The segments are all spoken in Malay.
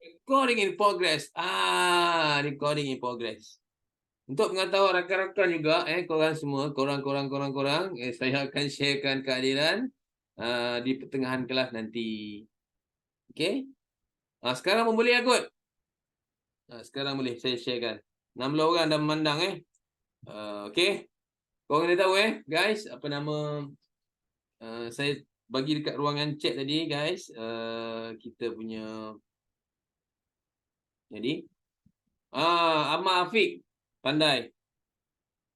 Recording in progress. Recording in progress. Untuk pengetahuan rakan-rakan juga, korang semua, korang, saya akan sharekan keadilan di pertengahan kelas nanti. Okey? Sekarang pun boleh kot. Sekarang boleh saya sharekan. 16 orang dah memandang okey. Korang kena tahu guys, apa nama saya bagi dekat ruangan chat tadi guys, kita punya jadi Ahmad Afiq pandai.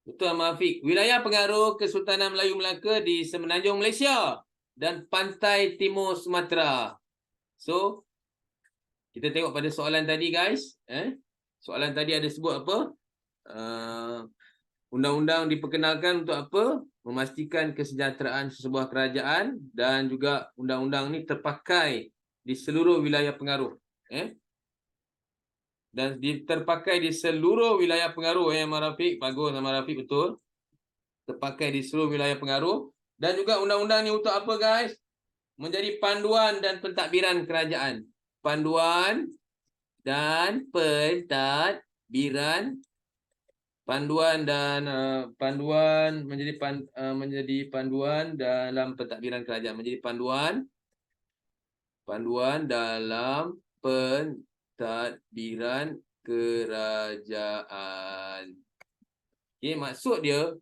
Betul Ahmad Afiq. Wilayah pengaruh Kesultanan Melayu Melaka di Semenanjung Malaysia dan pantai timur Sumatera. So, kita tengok pada soalan tadi guys. Soalan tadi ada sebut apa? Undang-undang diperkenalkan untuk apa? Memastikan kesejahteraan sesebuah kerajaan dan juga undang-undang ni terpakai di seluruh wilayah pengaruh. Dan terpakai di seluruh wilayah pengaruh Ahmad Rafiq. Bagus Ahmad Rafiq, betul. Terpakai di seluruh wilayah pengaruh. Dan juga undang-undang ni untuk apa guys? Menjadi panduan dan pentadbiran kerajaan. Panduan dan pentadbiran. Panduan dan panduan menjadi panduan dalam pentadbiran kerajaan. Menjadi panduan dalam pentadbiran kerajaan. Okey, maksud dia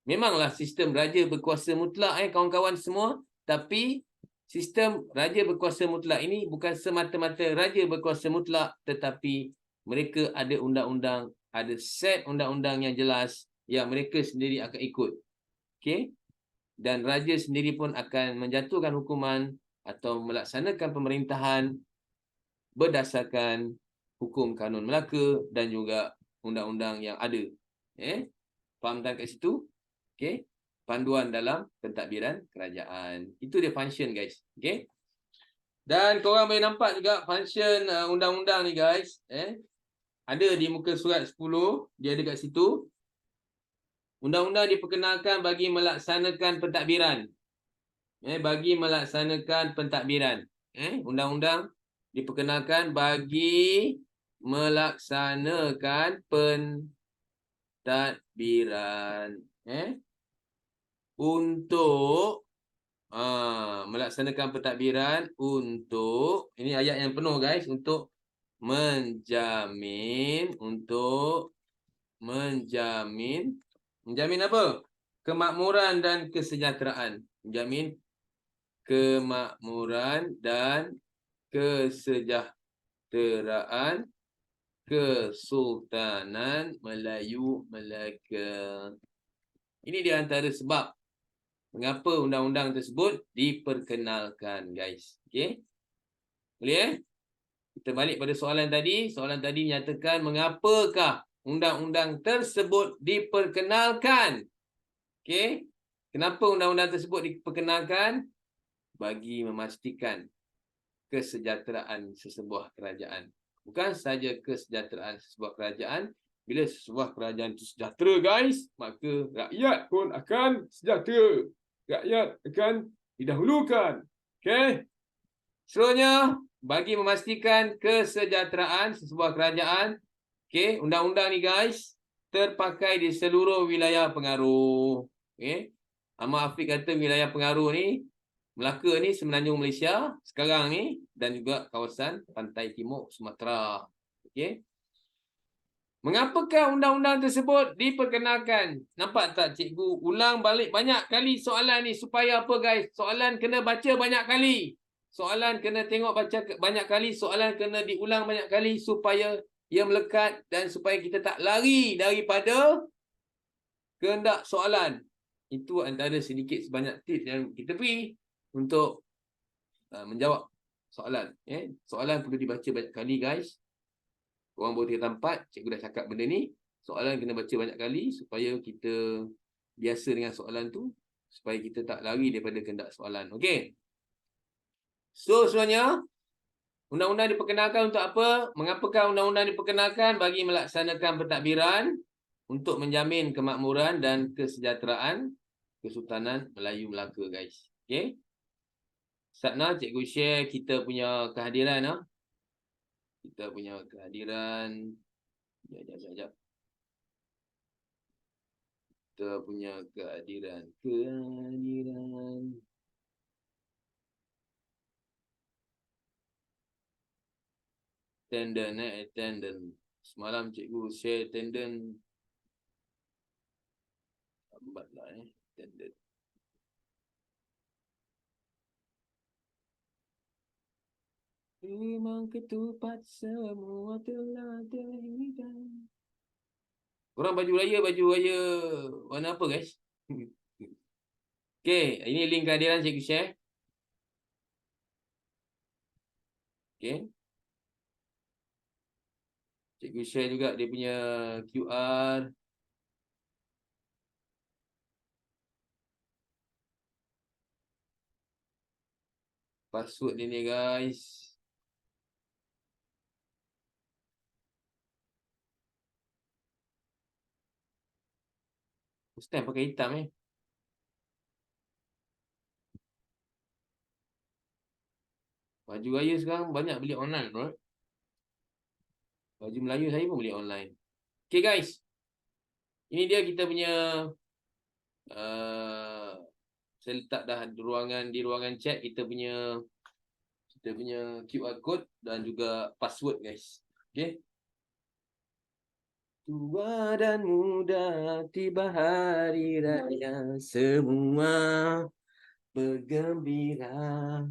memanglah sistem raja berkuasa mutlak kawan-kawan semua, tapi sistem raja berkuasa mutlak ini bukan semata-mata raja berkuasa mutlak, tetapi mereka ada undang-undang, ada set undang-undang yang jelas yang mereka sendiri akan ikut. Okey? Dan raja sendiri pun akan menjatuhkan hukuman atau melaksanakan pemerintahan berdasarkan hukum kanun Melaka dan juga undang-undang yang ada. Faham tak kat situ? Okey. Panduan dalam pentadbiran kerajaan. Itu dia function guys. Okey. Dan korang boleh nampak juga function undang-undang ni guys. Ada di muka surat 10. Dia ada kat situ. Undang-undang diperkenalkan bagi melaksanakan pentadbiran. Bagi melaksanakan pentadbiran. Undang-undang diperkenalkan bagi melaksanakan pentadbiran. Untuk melaksanakan pentadbiran untuk, ini ayat yang penuh guys, untuk menjamin apa? Kemakmuran dan kesejahteraan. Menjamin kemakmuran dan kesejahteraan Kesultanan Melayu Melaka. Ini di antara sebab mengapa undang-undang tersebut diperkenalkan, guys. Okey? Boleh Kita balik pada soalan tadi. Soalan tadi menyatakan mengapakah undang-undang tersebut diperkenalkan? Okey? Kenapa undang-undang tersebut diperkenalkan? Bagi memastikan kesejahteraan sesebuah kerajaan. Bukan sahaja kesejahteraan sesebuah kerajaan. Bila sesebuah kerajaan itu sejahtera, guys, maka rakyat pun akan sejahtera. Rakyat akan didahulukan. Okey? Seterusnya, bagi memastikan kesejahteraan sesebuah kerajaan, okey, undang-undang ni guys, terpakai di seluruh wilayah pengaruh. Okey? Ahmad Afiq kata wilayah pengaruh ni, Melaka ni semenanjung Malaysia sekarang ni, dan juga kawasan pantai timur Sumatera. Okey? Mengapakah undang-undang tersebut diperkenalkan? Nampak tak cikgu ulang balik banyak kali soalan ni supaya apa guys? Soalan kena baca banyak kali. Soalan kena tengok baca banyak kali, soalan kena diulang banyak kali supaya ia melekat dan supaya kita tak lari daripada kehendak soalan. Itu antara sedikit sebanyak tips yang kita beri untuk menjawab soalan. Soalan perlu dibaca banyak kali guys. Orang baru 3 tempat, cikgu dah cakap benda ni. Soalan kena baca banyak kali supaya kita biasa dengan soalan tu, supaya kita tak lari daripada kehendak soalan. Okey. So, sebenarnya undang-undang diperkenalkan untuk apa? Mengapakah undang-undang diperkenalkan? Bagi melaksanakan pentadbiran untuk menjamin kemakmuran dan kesejahteraan Kesultanan Melayu Melaka, guys. Okey. Satna, cikgu share kita punya kehadiran. Kita punya kehadiran. Sekejap. Kita punya kehadiran. Attendant, attendant. Semalam cikgu share attendant. Lambatlah attendant. Memang ketupat semua telah terhidang. Korang baju raya warna apa guys? Okay, ini link kehadiran cikgu share. Okay. Cikgu share juga dia punya QR. Password dia ni guys. Ustaz pakai hitam Baju raya sekarang banyak beli online, bro. Baju Melayu saya pun beli online. Okay guys. Ini dia kita punya saya letak dah di ruangan chat kita punya QR code dan juga password guys. Okay. Tua dan muda tiba hari raya semua bergembira.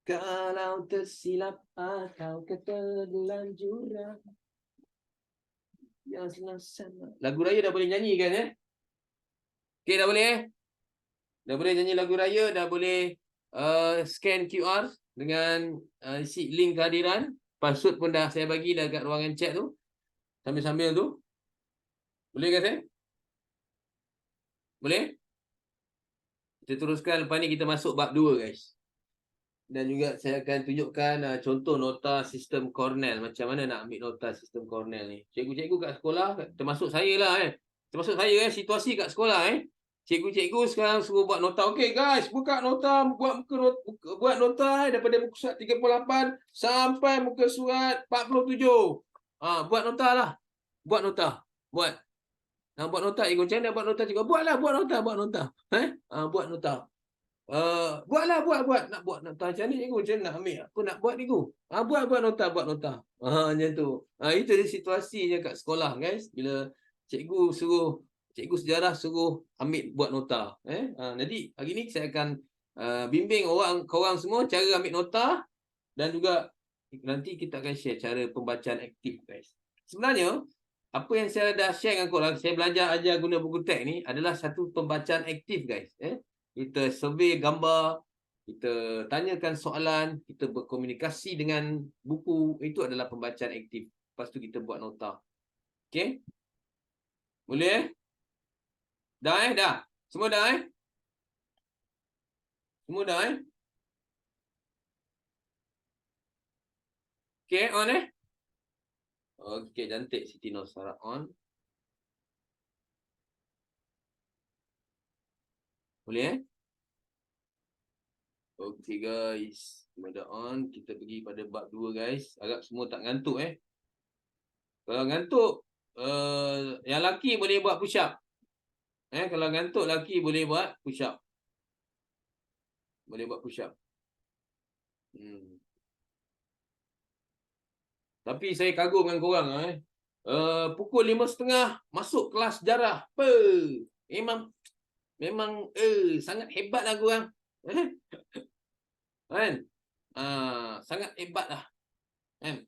Kalau tersilap atau keterlanjuran yang sama. Lagu raya dah boleh nyanyi kan Okay, dah boleh Dah boleh nyanyi lagu raya, dah boleh scan QR dengan isi link kehadiran. Password pun dah saya bagi dah kat ruangan chat tu. Sambil-sambil tu. Boleh ke saya? Boleh? Kita teruskan, lepas ni kita masuk bab 2 guys. Dan juga saya akan tunjukkan contoh nota sistem Cornell. Macam mana nak ambil nota sistem Cornell ni. Cikgu-cikgu kat sekolah, termasuk saya lah Termasuk saya situasi kat sekolah Cikgu-cikgu sekarang suruh buat nota. Okey guys, buka nota, buat nota daripada muka surat 38 sampai muka surat 47. Buat nota lah. Buat nota. Buat nota. Cikgu macam mana buat nota cikgu? Buat nota. Buat nota. Buat. Nak buat nota macam ni cikgu. Macam nak ambil apa nak buat cikgu? Buat nota. Macam tu. Itu dia situasinya kat sekolah guys. Bila cikgu sejarah suruh ambil buat nota. Jadi hari ni saya akan bimbing korang semua cara ambil nota dan juga nanti kita akan share cara pembacaan aktif guys. Sebenarnya apa yang saya dah share dengan korang, saya belajar ajar guna buku teks ni adalah satu pembacaan aktif guys. Kita survey gambar, kita tanyakan soalan, kita berkomunikasi dengan buku, itu adalah pembacaan aktif. Lepas tu kita buat nota. Okey? Boleh? Dah dah. Semua dah Semua dah Okey, on Okey, cantik Siti Nosara on. Boleh Okey guys, semua dah on. Kita pergi pada bab 2 guys. Harap semua tak ngantuk Kalau ngantuk yang lelaki boleh buat push up. Kalau ngantuk lelaki boleh buat push up. Boleh buat push up. Tapi saya kagum dengan korang pukul 5.30 masuk kelas sejarah. Memang sangat hebatlah korang. Kan? Sangat hebatlah. Kan?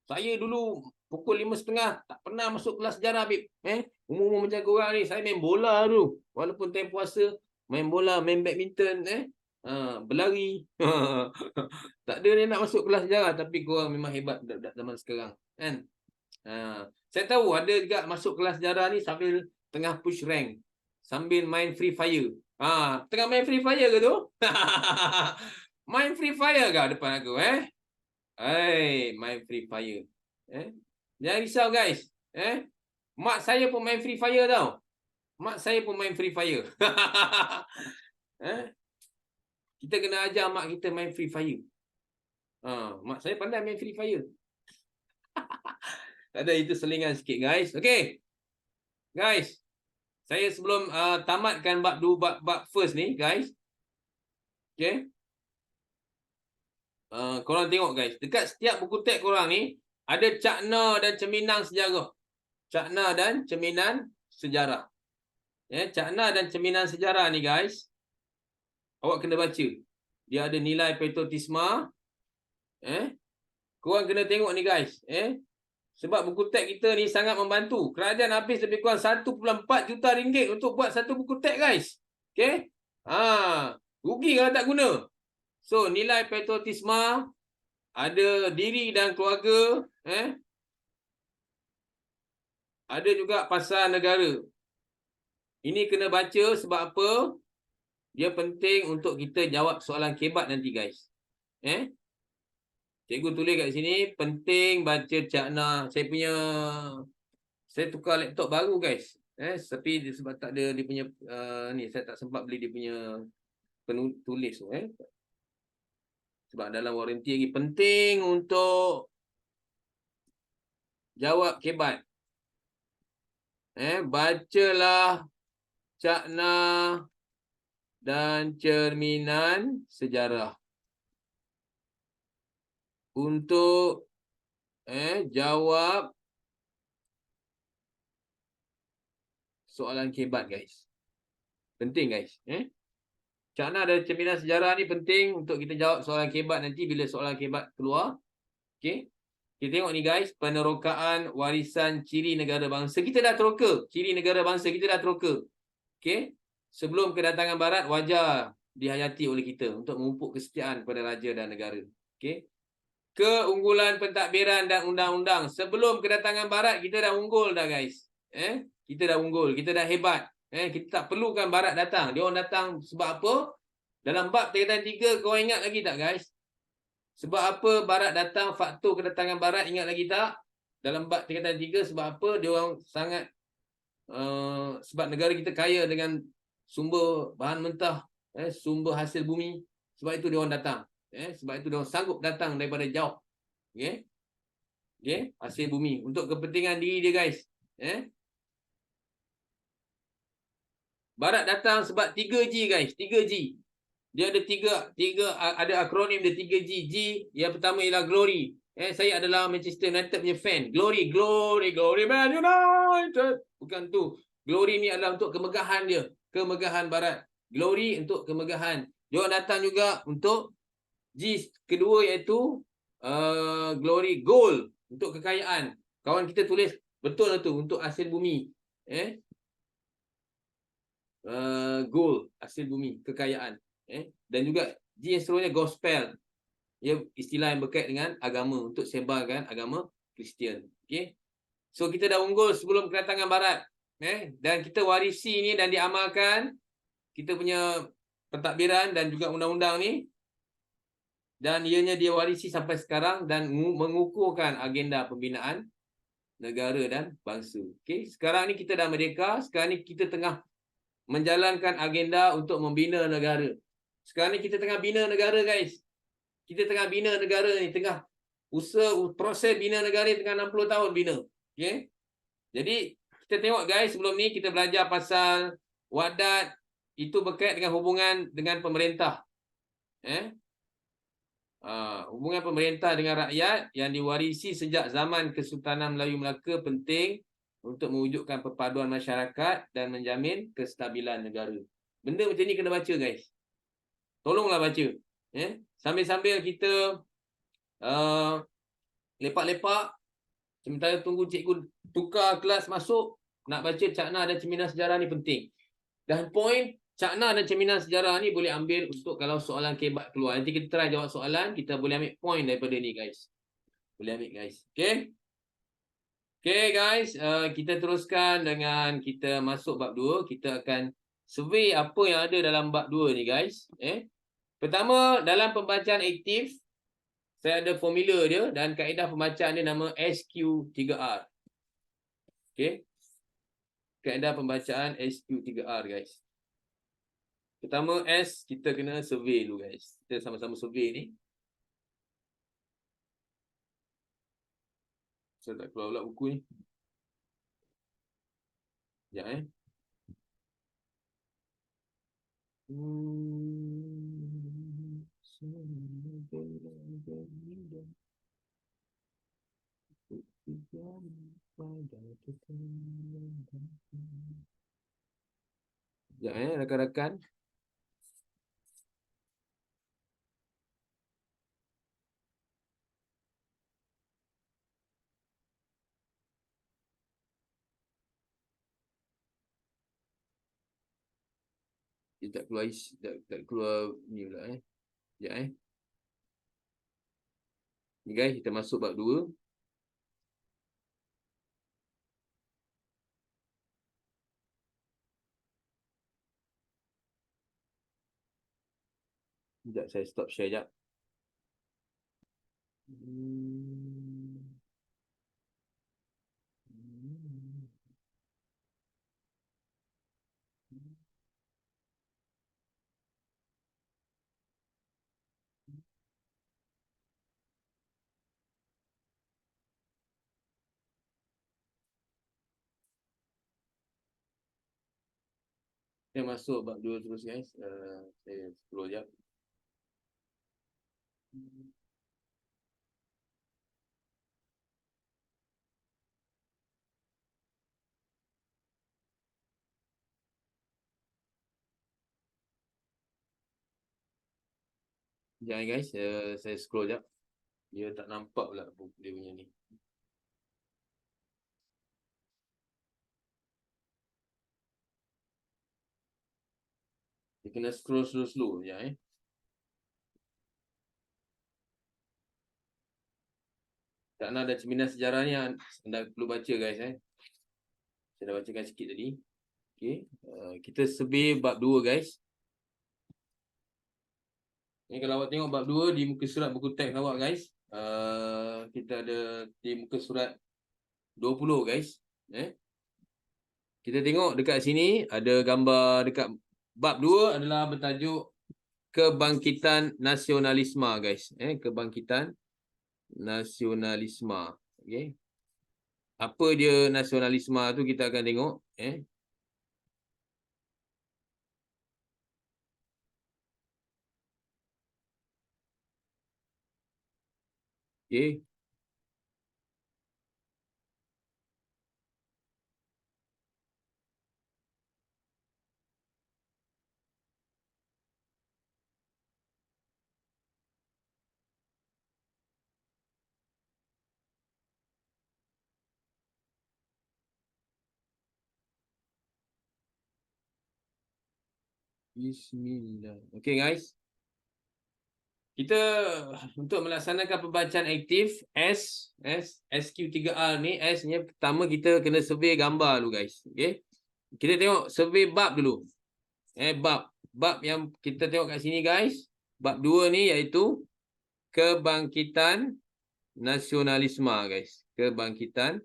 Saya dulu pukul 5.30 tak pernah masuk kelas sejarah, Bib. Umur macam korang ni, saya main bola tu. Walaupun time puasa, main bola, main badminton, berlari. Tak ada ni nak masuk kelas sejarah, tapi korang memang hebat budak-budak zaman sekarang. Kan? Saya tahu ada juga masuk kelas sejarah ni sambil tengah push rank. Sambil main Free Fire. Tengah main Free Fire ke tu? Main Free Fire ke depan aku, main Free Fire. Jangan risau guys. Mak saya pun main Free Fire tau. Mak saya pun main Free Fire. Kita kena ajar mak kita main Free Fire. Mak saya pandai main Free Fire. Tak ada, itu selingan sikit guys. Okey. Guys, saya sebelum tamatkan bab bab first ni guys. Okey. Korang tengok guys, dekat setiap buku teks korang ni ada cakna dan cerminan sejarah. Cakna dan cerminan sejarah. Cakna dan cerminan sejarah ni guys, awak kena baca. Dia ada nilai patriotisme. Korang kena tengok ni guys. Sebab buku teks kita ni sangat membantu. Kerajaan habis lebih kurang 1.4 juta ringgit untuk buat satu buku teks guys. Okey? Rugi kalau tak guna. So, nilai patriotisme, ada diri dan keluarga, ada juga pasal negara. Ini kena baca sebab apa? Dia penting untuk kita jawab soalan kebat nanti guys. Cikgu tulis kat sini, penting baca cakna. Saya tukar laptop baru guys. Tapi sebab tak ada dia punya ni, saya tak sempat beli dia punya penulis tu. Sebab dalam waranti lagi, penting untuk jawab kebat. Bacalah cakna dan cerminan sejarah untuk jawab soalan kebat guys. Penting guys. Cakna dan cerminan sejarah ni penting untuk kita jawab soalan kebat nanti bila soalan kebat keluar. Okey. Kita tengok ni guys, penerokaan warisan ciri negara bangsa. Kita dah teroka ciri negara bangsa, kita dah teroka. Okey. Sebelum kedatangan barat, wajar dihayati oleh kita untuk memupuk kesetiaan kepada raja dan negara. Okey. Keunggulan pentadbiran dan undang-undang. Sebelum kedatangan barat, kita dah unggul dah guys. Kita dah unggul, kita dah hebat. Kita tak perlukan barat datang. Dia orang datang sebab apa? Dalam bab tingkatan 3, kau ingat lagi tak guys? Sebab apa barat datang, faktor kedatangan barat, ingat lagi tak? Dalam bab tingkatan 3, sebab apa? Dia orang sangat sebab negara kita kaya dengan sumber bahan mentah, sumber hasil bumi. Sebab itu dia orang datang. Sebab itu dia orang sanggup datang daripada jauh. Okey. Hasil bumi untuk kepentingan diri dia guys. Barat datang sebab 3G guys, 3G. Dia ada akronim dia 3G. G yang pertama ialah glory. Saya adalah Manchester United punya fan. Glory, glory, glory Man United. Bukan tu. Glory ni adalah untuk kemegahan dia, kemegahan barat. Glory untuk kemegahan. Dia orang datang juga untuk G kedua iaitu glory, gold untuk kekayaan. Kawan kita tulis betul tu, untuk hasil bumi. Gold, hasil bumi, kekayaan. Dan juga G yang seterusnya gospel. Ia istilah yang berkait dengan agama, untuk sebarkan agama Kristian. Okey. So kita dah unggul sebelum kedatangan barat. Dan kita warisi ni dan diamalkan kita punya pentadbiran dan juga undang-undang ni, dan ianya dia warisi sampai sekarang dan mengukuhkan agenda pembinaan negara dan bangsa. Okey, sekarang ni kita dah merdeka, sekarang ni kita tengah menjalankan agenda untuk membina negara. Sekarang ni kita tengah bina negara guys. Kita tengah bina negara ni, tengah proses bina negara ni tengah 60 tahun bina. Okey. Jadi kita tengok guys, sebelum ni kita belajar pasal wadat, itu berkait dengan hubungan dengan pemerintah. Hubungan pemerintah dengan rakyat yang diwarisi sejak zaman Kesultanan Melayu Melaka penting untuk mewujudkan perpaduan masyarakat dan menjamin kestabilan negara. Benda macam ni kena baca guys. Tolonglah baca. Sambil-sambil kita lepak-lepak, sementara tunggu cikgu tukar kelas masuk, nak baca cakna dan cerminan sejarah ni penting. Dan poin cakna dan cerminan sejarah ni boleh ambil untuk kalau soalan kebat keluar. Nanti kita try jawab soalan, kita boleh ambil poin daripada ni guys. Boleh ambil guys. Okey. Okey guys, kita teruskan dengan kita masuk bab 2. Kita akan survey apa yang ada dalam bab 2 ni guys. Pertama, dalam pembacaan aktif, saya ada formula dia dan kaedah pembacaan dia nama SQ3R. Okey. Kaedah pembacaan SQ3R guys. Pertama S, kita kena survey dulu guys. Kita sama-sama survey ni. Saya tak keluar pula buku ni. Sekejap Sekejap rakan-rakan. Dia tak keluar tak keluar ni pula Sekejap Ni guys, kita masuk bab 2. Sekejap saya stop share sekejap. Saya masuk bab 2 terus guys. Saya scroll sekejap. Sekejap guys, saya scroll sekejap. Dia tak nampak pula dia punya ni. Dia kena scroll slow-slow sekejap Tak nak ada cerminan sejarah ni anda perlu baca guys Saya dah bacakan sikit tadi. Okey, kita sebir bab 2 guys. Ni kalau awak tengok bab 2 di muka surat buku teks awak guys. Kita ada di muka surat 20 guys. Kita tengok dekat sini ada gambar dekat bab 2 adalah bertajuk kebangkitan nasionalisme guys. Kebangkitan nasionalisme. Okey. Apa dia nasionalisme tu kita akan tengok Okey. Bismillah. Okey guys. Kita untuk melaksanakan pembacaan aktif SQ3R ni, S ni pertama kita kena survey gambar dulu guys. Okey. Kita tengok survey bab dulu. Bab yang kita tengok kat sini guys. Bab 2 ni iaitu kebangkitan nasionalisme guys. Kebangkitan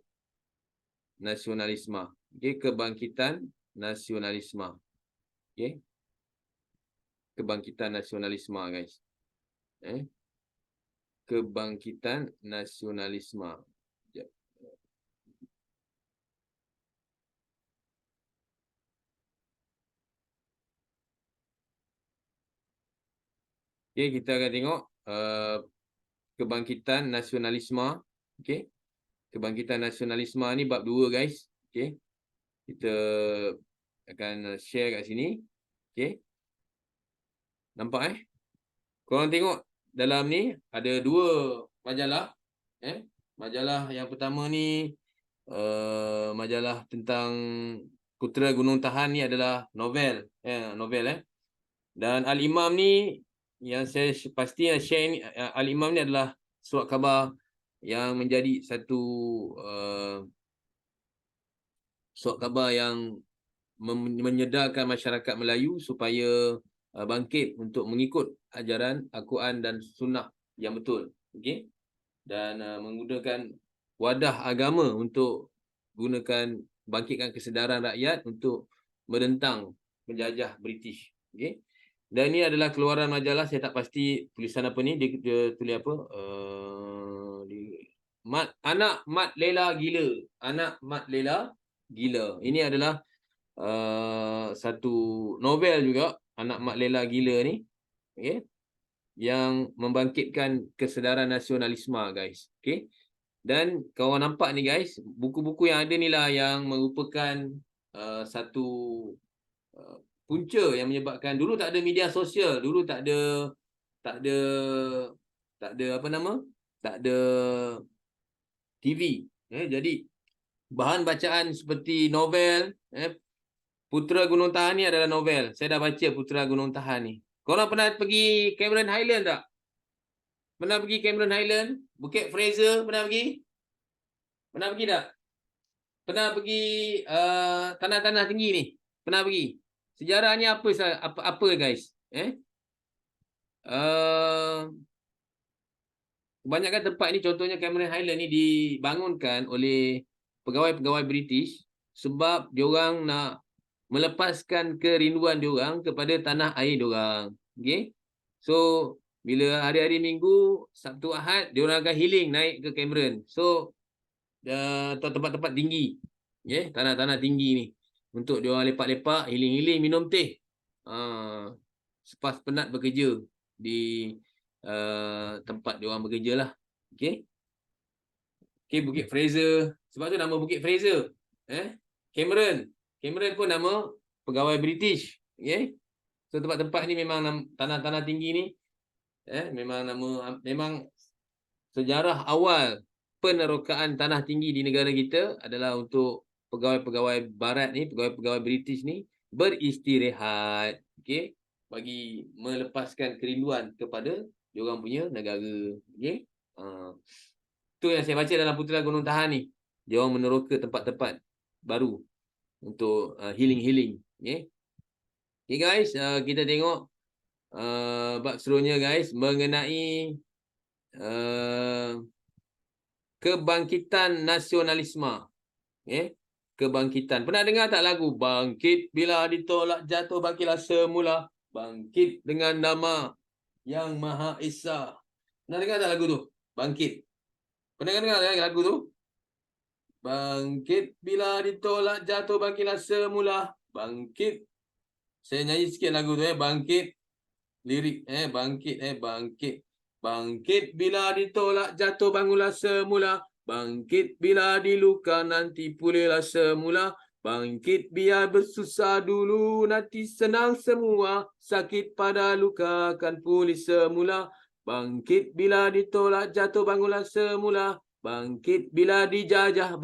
nasionalisme. Okey, kebangkitan nasionalisme. Okey. Kebangkitan nasionalisme guys. Kebangkitan nasionalisme. Okey, kita akan tengok kebangkitan nasionalisme. Okey. Kebangkitan nasionalisme ni bab 2 guys. Okey. Kita akan share kat sini. Okey. Nampak Korang tengok dalam ni ada 2 majalah. Majalah yang pertama ni majalah tentang Putera Gunung Tahan ni adalah novel. Novel Dan Al-Imam ni yang saya pasti share ni, Al-Imam ni adalah surat khabar yang menjadi satu surat khabar yang menyedarkan masyarakat Melayu supaya bangkit untuk mengikut ajaran Al-Quran dan Sunnah yang betul. Okey. Dan menggunakan wadah agama untuk gunakan bangkitkan kesedaran rakyat untuk menentang penjajah British. Okey. Dan ini adalah keluaran majalah, saya tak pasti tulisan apa ni, dia tulis apa? Anak Mat Lela Gila. Anak Mat Lela Gila. Ini adalah satu novel juga, Anak Mat Lela Gila ni. Okay. Yang membangkitkan kesedaran nasionalisme, guys. Okay. Dan kawan nampak ni, guys, buku-buku yang ada ni lah yang merupakan satu punca yang menyebabkan dulu tak ada media sosial, dulu tak ada apa nama? Tak ada TV. Jadi bahan bacaan seperti novel, Putera Gunung Tahan ni adalah novel. Saya dah baca Putera Gunung Tahan ni. Korang pernah pergi Cameron Highland tak? Pernah pergi Cameron Highland? Bukit Fraser pernah pergi? Pernah pergi tak? Pernah pergi tanah-tanah tinggi ni? Pernah pergi? Sejarahnya apa guys? Kebanyakan tempat ni, contohnya Cameron Highland ni dibangunkan oleh pegawai-pegawai British sebab diorang nak melepaskan kerinduan diorang kepada tanah air diorang. Okay? So, bila hari-hari Minggu, Sabtu Ahad, diorang akan healing naik ke Cameron. So, tempat-tempat tinggi. Okay? Tanah-tanah tinggi ni. Untuk diorang lepak-lepak, healing-healing, minum teh. Sepas penat bekerja di tempat diorang bekerja lah. Okay? Okay, Bukit Fraser. Sebab tu nama Bukit Fraser. Cameron pun nama pegawai British. Okay? So tempat-tempat ni memang tanah-tanah tinggi ni memang sejarah awal penerokaan tanah tinggi di negara kita adalah untuk pegawai-pegawai barat ni, pegawai-pegawai British ni beristirahat. Okay? Bagi melepaskan kerinduan kepada diorang punya negara. Okay? Tu yang saya baca dalam Putera Gunung Tahan ni. Dia orang meneroka tempat-tempat baru untuk healing. Okay? Okay guys, kita tengok bab seterusnya guys mengenai kebangkitan nasionalisme. Okay? Kebangkitan. Pernah dengar tak lagu Bangkit bila ditolak jatuh bangkitlah semula, bangkit dengan nama Yang Maha Esa. Pernah dengar tak lagu tu? Bangkit. Pernah dengar lagu tu? Bangkit bila ditolak jatuh bangkitlah semula, bangkit. Saya nyanyi sikit lagu tu bangkit. Lirik bangkit bangkit. Bangkit bila ditolak jatuh bangunlah semula, bangkit bila diluka nanti pulihlah semula, bangkit biar bersusah dulu nanti senang semua, sakit pada luka akan pulih semula. Bangkit bila ditolak jatuh bangunlah semula, bangkit bila dijajah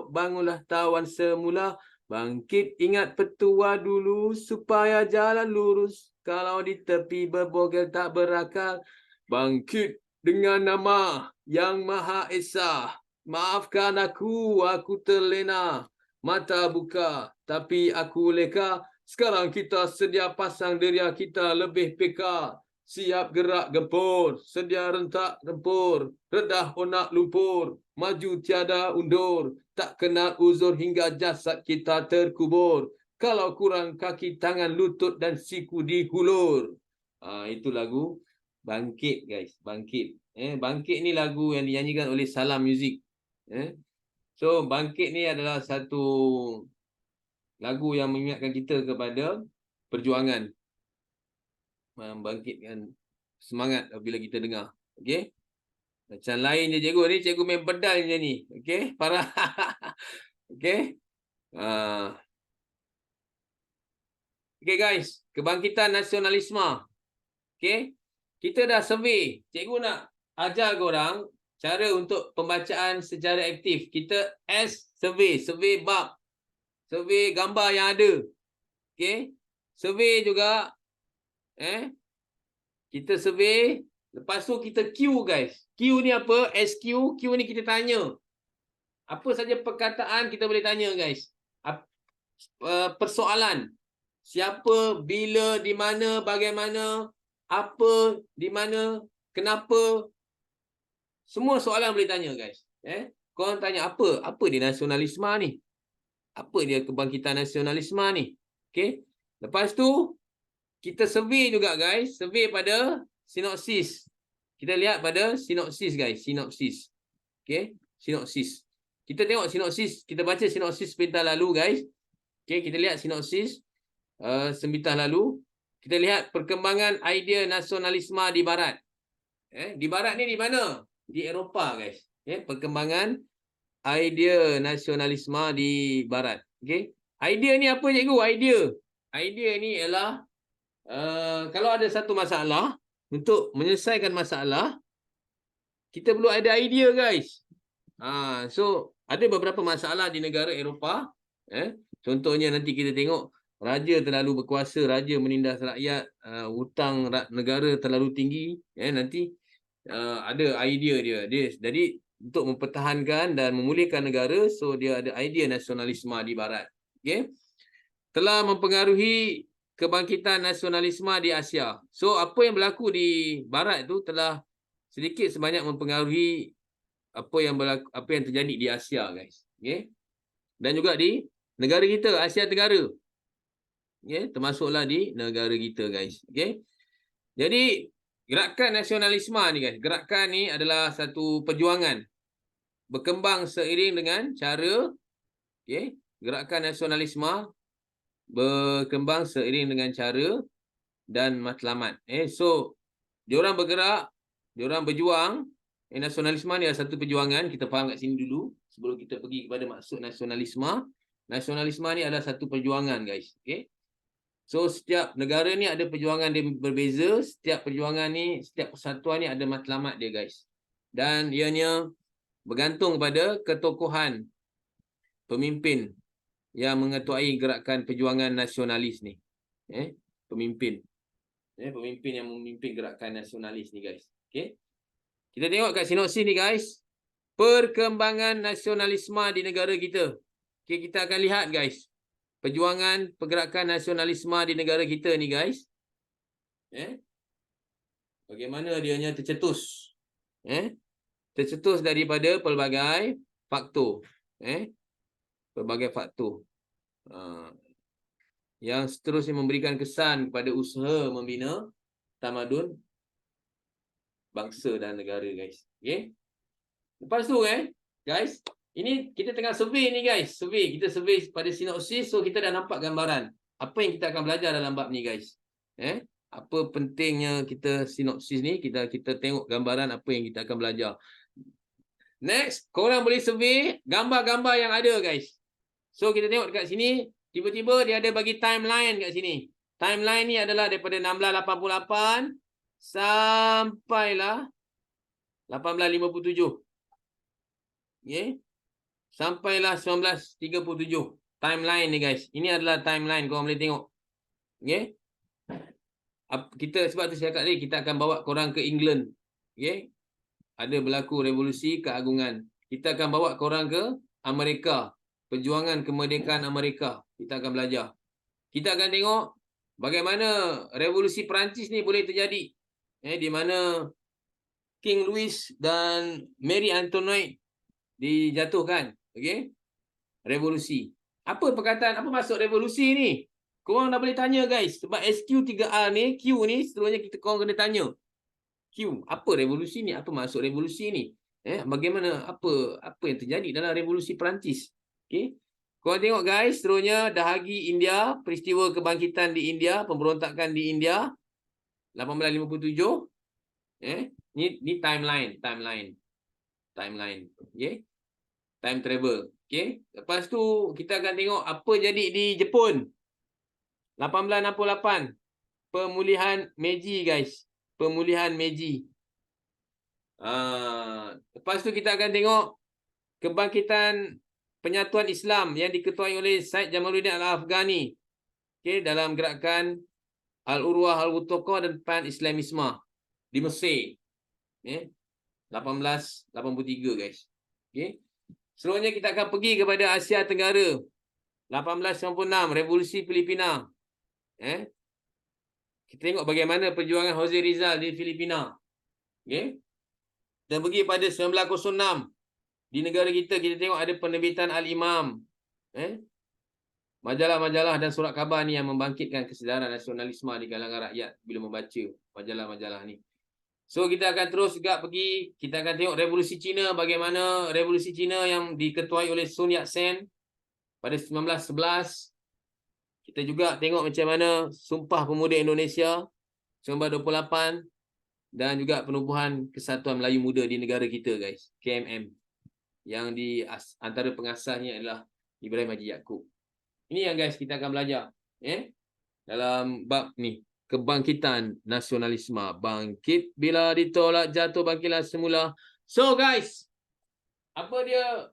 bangunlah tawan semula, bangkit ingat petua dulu supaya jalan lurus, kalau di tepi berbogel tak berakal, bangkit dengan nama Yang Maha Esa. Maafkan aku terlena, mata buka tapi aku leka, sekarang kita sedia pasang deria kita lebih peka. Siap gerak gempur, sedia rentak tempur, redah onak lumpur, maju tiada undur, tak kenal uzur hingga jasad kita terkubur. Kalau kurang kaki, tangan, lutut dan siku dihulur. Itu lagu Bangkit guys, Bangkit. Bangkit ni lagu yang dinyanyikan oleh Salam Music. So Bangkit ni adalah satu lagu yang mengingatkan kita kepada perjuangan, membangkitkan semangat apabila kita dengar. Okey. Macam lain je cikgu ni, cikgu main pedal je ni. Okey, parah. Okey. Okey guys, kebangkitan nasionalisme. Okey. Kita dah survey. Cikgu nak ajar korang cara untuk pembacaan secara aktif. Kita survey bab. Survey gambar yang ada. Okey. Survey juga kita survey, lepas tu kita Q guys. Q ni apa? SQ. Q ni kita tanya. Apa saja perkataan kita boleh tanya guys. Persoalan. Siapa, bila, di mana, bagaimana, apa, di mana, kenapa. Semua soalan boleh tanya guys. Korang tanya apa? Apa dia nasionalisme ni? Apa dia kebangkitan nasionalisme ni? Okey. Lepas tu kita survey juga guys. Survey pada sinopsis. Kita lihat pada sinopsis guys. Sinopsis. Okey, sinopsis. Kita tengok sinopsis, kita baca sinopsis sebentar lalu guys. Okey, kita lihat sinopsis sebentar lalu. Kita lihat perkembangan idea nasionalisme di barat. Di barat ni di mana? Di Eropah guys. Perkembangan idea nasionalisme di barat. Okey. Idea ni apa cikgu? Idea ni ialah kalau ada satu masalah, untuk menyelesaikan masalah, kita perlu ada idea guys. So ada beberapa masalah di negara Eropah. Contohnya nanti kita tengok raja terlalu berkuasa, raja menindas rakyat, hutang negara terlalu tinggi. Nanti ada idea dia. Jadi untuk mempertahankan dan memulihkan negara, so dia ada idea nasionalisme di barat. Okey. Telah mempengaruhi kebangkitan nasionalisme di Asia. So apa yang berlaku di barat itu telah sedikit sebanyak mempengaruhi apa yang terjadi di Asia guys. Okey. Dan juga di negara kita, Asia Tenggara. Okey, termasuklah di negara kita guys. Okey. Jadi gerakan nasionalisme ni guys, gerakan ni adalah satu perjuangan berkembang seiring dengan cara gerakan nasionalisme berkembang seiring dengan cara dan matlamat. So diorang bergerak, diorang berjuang. Nasionalisme ni adalah satu perjuangan. Kita faham kat sini dulu sebelum kita pergi kepada maksud nasionalisme. Nasionalisme ni adalah satu perjuangan guys. Okey. So setiap negara ni ada perjuangan dia berbeza. Setiap perjuangan ni, setiap persatuan ni ada matlamat dia guys. Dan ianya bergantung kepada ketokohan pemimpin yang mengetuai gerakan perjuangan nasionalis ni. Pemimpin. Pemimpin yang memimpin gerakan nasionalis ni guys. Okey. Kita tengok kat sinopsis ni guys. Perkembangan nasionalisme di negara kita. Okey, kita akan lihat guys. Perjuangan pergerakan nasionalisme di negara kita ni guys. Bagaimana dianya tercetus. Tercetus daripada pelbagai faktor. Pelbagai faktor. Yang seterusnya memberikan kesan kepada usaha membina tamadun bangsa dan negara guys. Okey. Lepas tu guys, ini kita tengah survey ni guys. Kita survey pada sinopsis, so kita dah nampak gambaran apa yang kita akan belajar dalam bab ni guys. Apa pentingnya kita sinopsis ni, kita tengok gambaran apa yang kita akan belajar. Next, korang boleh survey gambar-gambar yang ada guys. So kita tengok dekat sini, tiba-tiba dia ada bagi timeline kat sini. Timeline ni adalah daripada 1688 sampailah 1857. Okey. Sampailah 1937. Timeline ni guys. Ini adalah timeline, korang boleh tengok. Okey. Kita sebab tu saya cakap tadi kita akan bawa korang ke England. Okey. Ada berlaku revolusi keagungan. Kita akan bawa korang ke Amerika. Perjuangan kemerdekaan Amerika. Kita akan belajar. Kita akan tengok bagaimana revolusi Perancis ni boleh terjadi. Di mana King Louis dan Marie Antoinette dijatuhkan. Okey. Revolusi. Apa perkataan, apa maksud revolusi ni? Korang dah boleh tanya guys. Sebab SQ3R ni, Q ni, seterusnya korang kena tanya. Q, apa revolusi ni? Apa maksud revolusi ni? Bagaimana, apa yang terjadi dalam revolusi Perancis? Okey. Korang tengok guys, seterusnya dahagi India, peristiwa kebangkitan di India, pemberontakan di India, 1857. Ni timeline. Okey. Time travel. Okey. Lepas tu kita akan tengok apa jadi di Jepun. 1868. Pemulihan Meiji guys. Pemulihan Meiji. Lepas tu kita akan tengok kebangkitan penyatuan Islam yang diketuai oleh Syed Jamaluddin Al-Afghani. Okey, dalam gerakan Al-Urwah Al-Wuthaqah dan Pan-Islamisme di Mesir. 1883 guys. Okey. Seterusnya kita akan pergi kepada Asia Tenggara. 1896 Revolusi Filipina. Kita tengok bagaimana perjuangan Jose Rizal di Filipina. Okey. Dan pergi pada 1906 di negara kita, kita tengok ada penerbitan Al-Imam. Majalah-majalah dan surat khabar ni yang membangkitkan kesedaran nasionalisme di kalangan rakyat bila membaca majalah-majalah ni. So kita akan terus juga pergi, kita akan tengok revolusi Cina, bagaimana revolusi Cina yang diketuai oleh Sun Yat-sen pada 1911. Kita juga tengok macam mana Sumpah Pemuda Indonesia 1928 dan juga penubuhan Kesatuan Melayu Muda di negara kita guys, KMM, yang di antara pengasasnya adalah Ibrahim Haji Yaakob. Ini yang guys kita akan belajar dalam bab ni, kebangkitan nasionalisme. Bangkit bila ditolak, jatuh bangkitlah semula. So guys, apa dia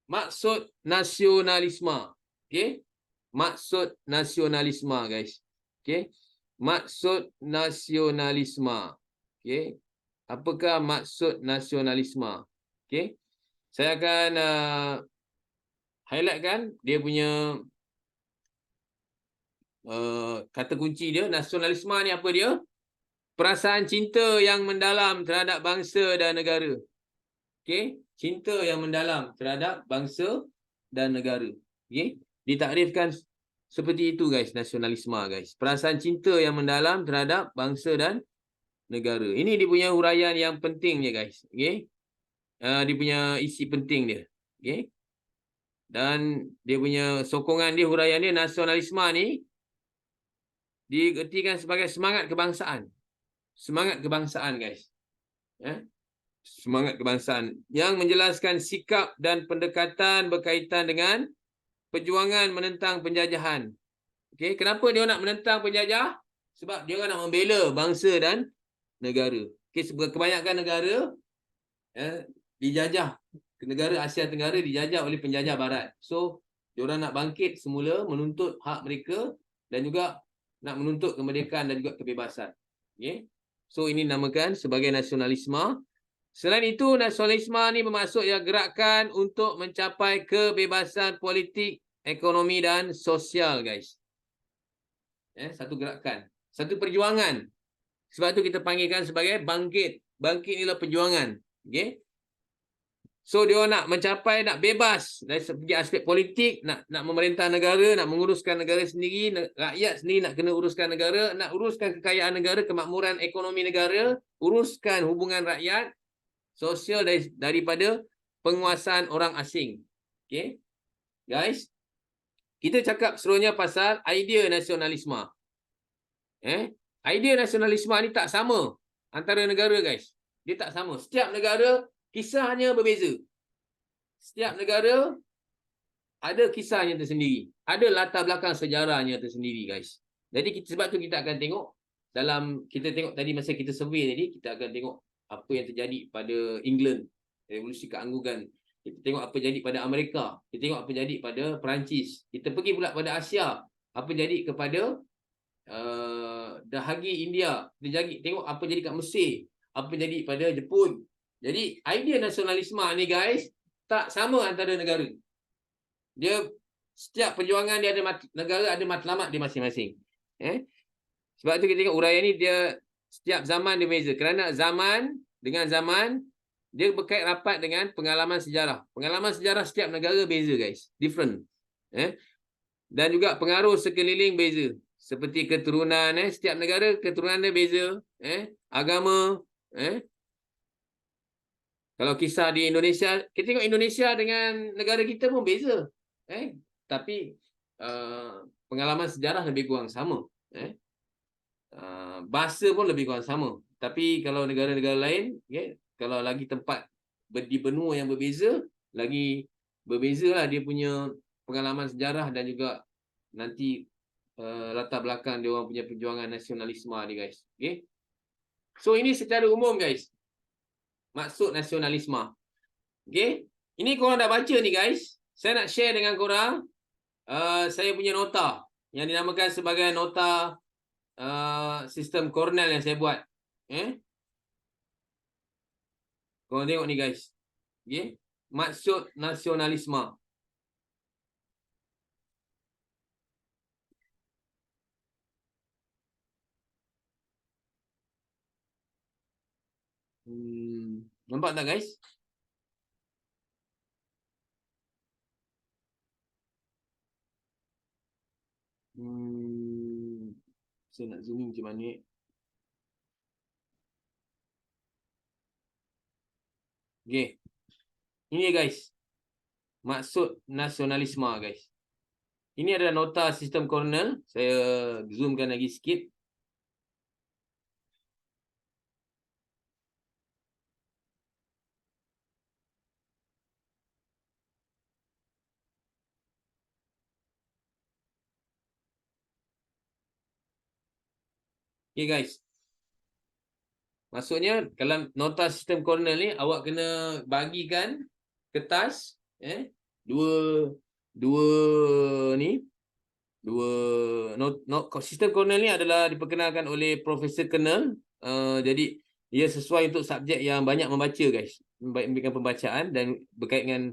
maksud nasionalisme? Okey, maksud nasionalisme guys. Okey, maksud nasionalisme. Okey, apakah maksud nasionalisme? Okey, saya akan highlightkan dia punya kata kunci dia. Nasionalisme ni apa dia? Perasaan cinta yang mendalam terhadap bangsa dan negara. Okey, cinta yang mendalam terhadap bangsa dan negara. Okey, ditakrifkan seperti itu guys, nasionalisme guys. Perasaan cinta yang mendalam terhadap bangsa dan negara. Ini dia punya huraian yang pentingnya guys. Okey, dia punya isi penting dia. Okey, dan dia punya sokongan dia, huraian dia, nasionalisme ni diartikan sebagai semangat kebangsaan. Semangat kebangsaan guys. Semangat kebangsaan yang menjelaskan sikap dan pendekatan berkaitan dengan perjuangan menentang penjajahan. Okey, kenapa dia nak menentang penjajah? Sebab dia nak membela bangsa dan negara. Okey, kebanyakan negara dijajah, negara Asia Tenggara dijajah oleh penjajah barat. So, dia orang nak bangkit semula menuntut hak mereka dan juga nak menuntut kemerdekaan dan juga kebebasan. Okey. So, ini namakan sebagai nasionalisme. Selain itu, nasionalisme ni bermaksud ya gerakan untuk mencapai kebebasan politik, ekonomi dan sosial, guys. Satu gerakan, satu perjuangan. Sebab tu kita panggilkan sebagai bangkit. Bangkit inilah perjuangan. Okay? So dia nak mencapai, nak bebas dari segi aspek politik, nak memerintah negara, nak menguruskan negara sendiri, rakyat sendiri nak kena uruskan negara, nak uruskan kekayaan negara, kemakmuran ekonomi negara, uruskan hubungan rakyat, sosial daripada penguasaan orang asing. Okay, guys, kita cakap seluruhnya pasal idea nasionalisme. Idea nasionalisme ni tak sama antara negara guys. Dia tak sama. Setiap negara kisahnya berbeza. Setiap negara ada kisahnya tersendiri. Ada latar belakang sejarahnya tersendiri guys. Jadi sebab tu kita akan tengok dalam, kita tengok tadi masa kita survey tadi, kita akan tengok apa yang terjadi pada England, revolusi keanggukan. Kita tengok apa jadi pada Amerika. Kita tengok apa jadi pada Perancis. Kita pergi pula pada Asia. Apa jadi kepada dahagi India. Kita tengok apa jadi kat Mesir. Apa jadi pada Jepun. Jadi idea nasionalisme ni guys, tak sama antara negara. Dia setiap perjuangan dia ada negara ada matlamat dia masing-masing. Sebab tu kita tengok uraian ni dia setiap zaman dia beza. Kerana zaman dengan zaman dia berkait rapat dengan pengalaman sejarah. Pengalaman sejarah setiap negara beza guys. Different. Dan juga pengaruh sekeliling beza. Seperti keturunan. Setiap negara keturunan dia beza. Agama. Kalau kisah di Indonesia, kita tengok Indonesia dengan negara kita pun beza. Tapi pengalaman sejarah lebih kurang sama. Bahasa pun lebih kurang sama. Tapi kalau negara-negara lain, kalau lagi tempat di benua yang berbeza, lagi berbezalah dia punya pengalaman sejarah dan juga nanti latar belakang dia orang punya perjuangan nasionalisme ni guys. Okay? So ini secara umum guys, maksud nasionalisme. Okay? Ini korang dah baca ni guys. Saya nak share dengan korang saya punya nota yang dinamakan sebagai nota sistem Cornell yang saya buat. Korang tengok ni guys. Okay? Maksud nasionalisme. Nampak tak guys? Saya nak zoom in macam mana? Okey. Ini guys. Maksud nasionalisme guys. Ini adalah nota sistem Cornell. Saya zoomkan lagi sikit. Okay guys. Maksudnya kalau nota sistem Cornell ni awak kena bagikan kertas dua ni dua sistem Cornell ni adalah diperkenalkan oleh Profesor Kernel. Jadi ia sesuai untuk subjek yang banyak membaca guys, memberikan pembacaan dan berkait dengan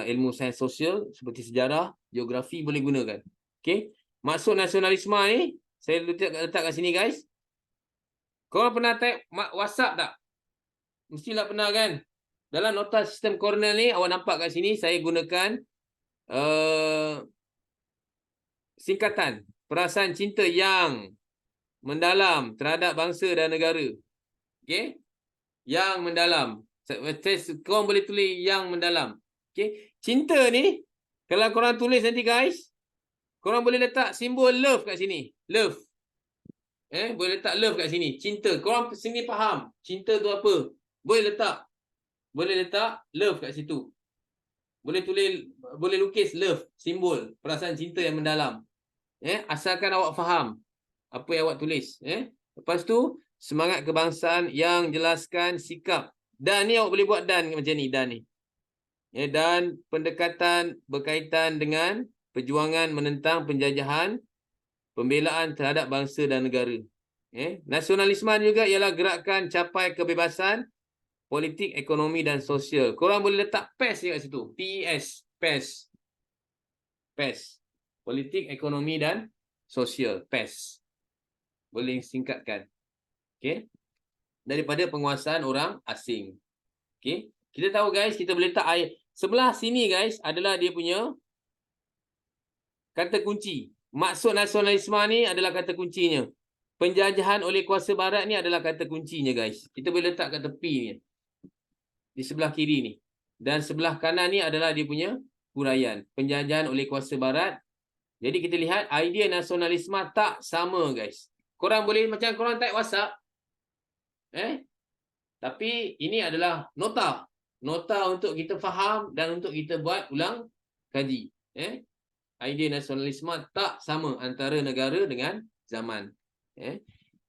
ilmu sains sosial seperti sejarah, geografi boleh gunakan. Okey, maksud nasionalisme ni saya letak kat sini guys. Korang pernah type WhatsApp tak? Mestilah pernah kan? Dalam nota sistem Cornell ni awak nampak kat sini saya gunakan singkatan perasaan cinta yang mendalam terhadap bangsa dan negara. Okey? Yang mendalam. Korang boleh tulis yang mendalam. Okey? Cinta ni kalau korang tulis nanti guys, korang boleh letak simbol love kat sini. Love. Boleh letak love kat sini. Cinta. Korang sini faham cinta tu apa? Boleh letak love kat situ. Boleh lukis love, simbol perasaan cinta yang mendalam. Asalkan awak faham apa yang awak tulis. Lepas tu semangat kebangsaan yang jelaskan sikap. Dan ni awak boleh buat dan macam ni, dan ni. Dan pendekatan berkaitan dengan perjuangan menentang penjajahan, pembelaan terhadap bangsa dan negara. Nasionalisme juga ialah gerakan capai kebebasan politik, ekonomi dan sosial. Korang boleh letak PES kat situ. PES, PES. PES. Politik, ekonomi dan sosial. PES. Boleh singkatkan. Okey. Daripada penguasaan orang asing. Okey. Kita tahu guys, kita boleh letak air. Sebelah sini guys adalah dia punya kata kunci. Maksud nasionalisme ni adalah kata kuncinya. Penjajahan oleh kuasa barat ni adalah kata kuncinya guys. Kita boleh letak kat tepi ni. Di sebelah kiri ni. Dan sebelah kanan ni adalah dia punya huraian. Penjajahan oleh kuasa barat. Jadi kita lihat idea nasionalisme tak sama guys. Korang boleh macam korang type WhatsApp. Tapi ini adalah nota. Nota untuk kita faham dan untuk kita buat ulang kaji. Idea nasionalisme tak sama antara negara dengan zaman.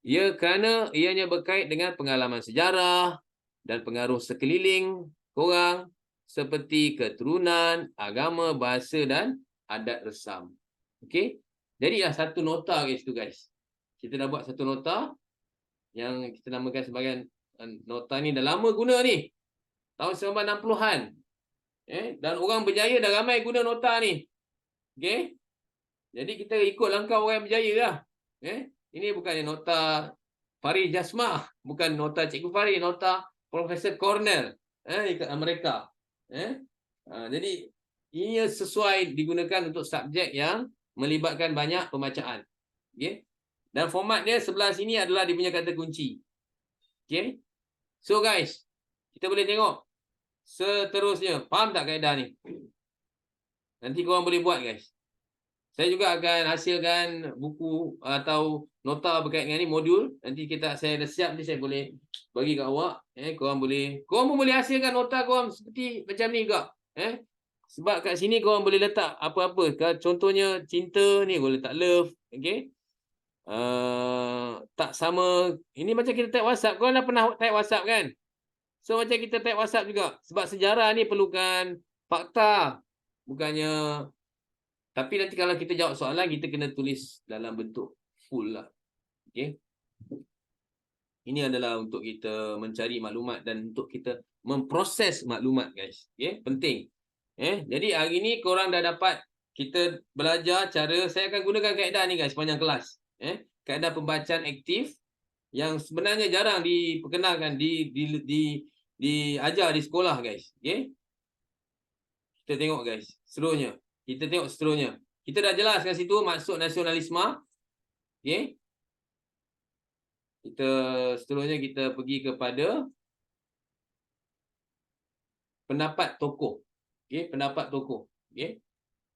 Ia kerana ianya berkait dengan pengalaman sejarah dan pengaruh sekeliling korang seperti keturunan, agama, bahasa dan adat resam. Okey? Jadilah satu nota guys tu guys. Kita dah buat satu nota yang kita namakan sebagai nota ni dah lama guna ni. Tahun 1960-an. Dan orang berjaya dah ramai guna nota ni. Okey? Jadi kita ikut langkah orang berjaya lah. Ini bukannya nota Farid Jasmah, bukan nota Cikgu Farid, nota Profesor Cornell dekat Amerika. Jadi ini sesuai digunakan untuk subjek yang melibatkan banyak pembacaan. Okey. Dan format dia sebelah sini adalah dia punya kata kunci. Okey. So guys, kita boleh tengok seterusnya. Faham tak kaedah ni? Nanti korang boleh buat guys. Saya juga akan hasilkan buku atau nota berkait dengan ni, modul. Nanti saya dah siap ni, saya boleh bagi kat awak. Korang pun boleh hasilkan nota korang seperti macam ni juga. Sebab kat sini korang boleh letak apa-apa. Contohnya cinta ni boleh letak love. Okay. Tak sama. Ini macam kita type WhatsApp. Korang dah pernah type WhatsApp kan? So macam kita type WhatsApp juga. Sebab sejarah ni perlukan fakta. Bukannya. Tapi nanti kalau kita jawab soalan, kita kena tulis dalam bentuk full lah. Okay. Ini adalah untuk kita mencari maklumat dan untuk kita memproses maklumat guys. Okay. Penting. Jadi hari ni korang dah dapat kita belajar cara, saya akan gunakan kaedah ni guys sepanjang kelas. Kaedah pembacaan aktif yang sebenarnya jarang diperkenalkan, diajar di sekolah guys. Okay. Kita tengok guys, seterusnya. Kita tengok seterusnya. Kita dah jelas kat situ maksud nasionalisme. Okey. Seterusnya kita pergi kepada pendapat tokoh. Okey, pendapat tokoh. Okey.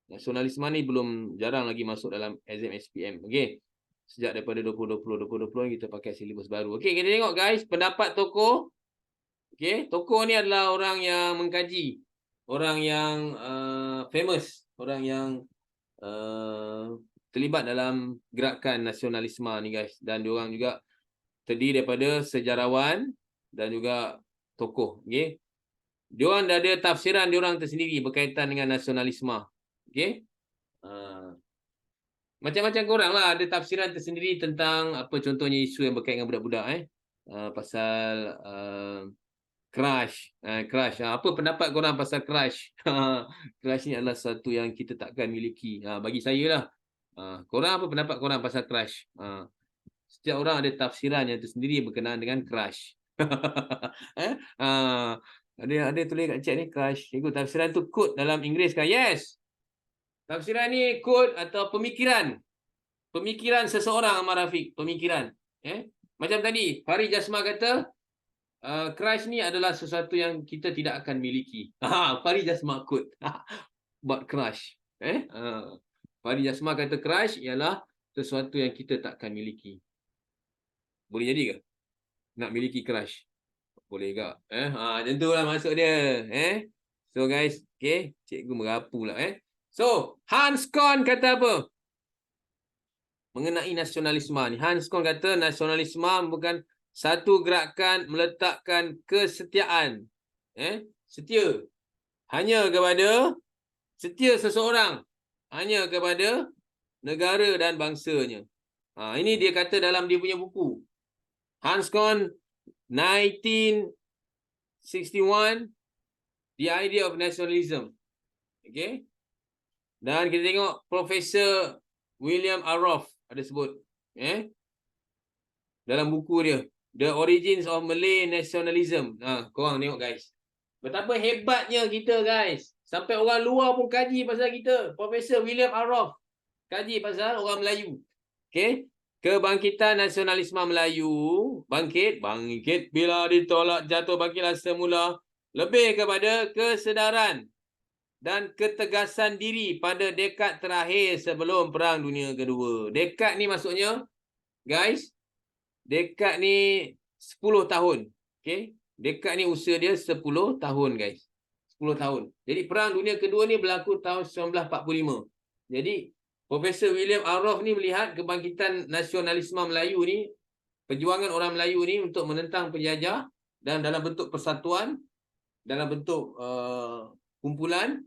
Nasionalisme ni belum jarang lagi masuk dalam exam SPM. Okey. Sejak daripada 2020 kita pakai silibus baru. Okey, kita tengok guys, pendapat tokoh. Okey, tokoh ni adalah orang yang mengkaji, orang yang famous, orang yang terlibat dalam gerakan nasionalisme ni guys, dan diorang juga terdiri daripada sejarawan dan juga tokoh. Okey. Diorang dah ada tafsiran diorang tersendiri berkaitan dengan nasionalisme. Okey. Macam-macam korang lah ada tafsiran tersendiri tentang apa contohnya isu yang berkaitan dengan budak-budak pasal crush. Crush. Apa pendapat korang pasal crush? Crush ni adalah satu yang kita takkan miliki. Bagi saya lah. Korang apa pendapat korang pasal crush? Setiap orang ada tafsiran yang tersendiri berkenaan dengan crush. Ada tulis kat chat ni crush. Cikgu, tafsiran tu quote dalam Inggeris kan? Yes. Tafsiran ni quote atau pemikiran. Pemikiran seseorang, Ahmad Rafiq. Pemikiran. Macam tadi, Farid Jasmah kata, crush ni adalah sesuatu yang kita tidak akan miliki. Farid Jasmah quote. About crush. Farid Jasmah kata crush ialah sesuatu yang kita tak akan miliki. Boleh jadi ke? Nak miliki crush? Boleh ke? Macam tu lah maksud dia. So guys, okay. Cikgu merapu lah. So, Hans Kohn kata apa? Mengenai nasionalisme ni. Hans Kohn kata nasionalisme bukan satu gerakan meletakkan kesetiaan. Setia. Hanya kepada setia seseorang. Hanya kepada negara dan bangsanya. Ini dia kata dalam dia punya buku. Hans Kohn 1961 The Idea of Nationalism. Okay. Dan kita tengok Profesor William R. Roth ada sebut. Dalam buku dia. The Origins of Malay Nationalism. Korang tengok guys. Betapa hebatnya kita guys. Sampai orang luar pun kaji pasal kita. Profesor William R. Roth kaji pasal orang Melayu. Okay. Kebangkitan nasionalisme Melayu. Bangkit bila ditolak jatuh bangkitlah semula. Lebih kepada kesedaran dan ketegasan diri pada dekad terakhir sebelum Perang Dunia Kedua. Dekad ni maksudnya, guys, dekad ni 10 tahun. Okay? Dekad ni usia dia 10 tahun, guys. 10 tahun. Jadi Perang Dunia Kedua ni berlaku tahun 1945. Jadi, Profesor William R. Roth ni melihat kebangkitan nasionalisme Melayu ni, perjuangan orang Melayu ni untuk menentang penjajah dan dalam bentuk persatuan, dalam bentuk kumpulan,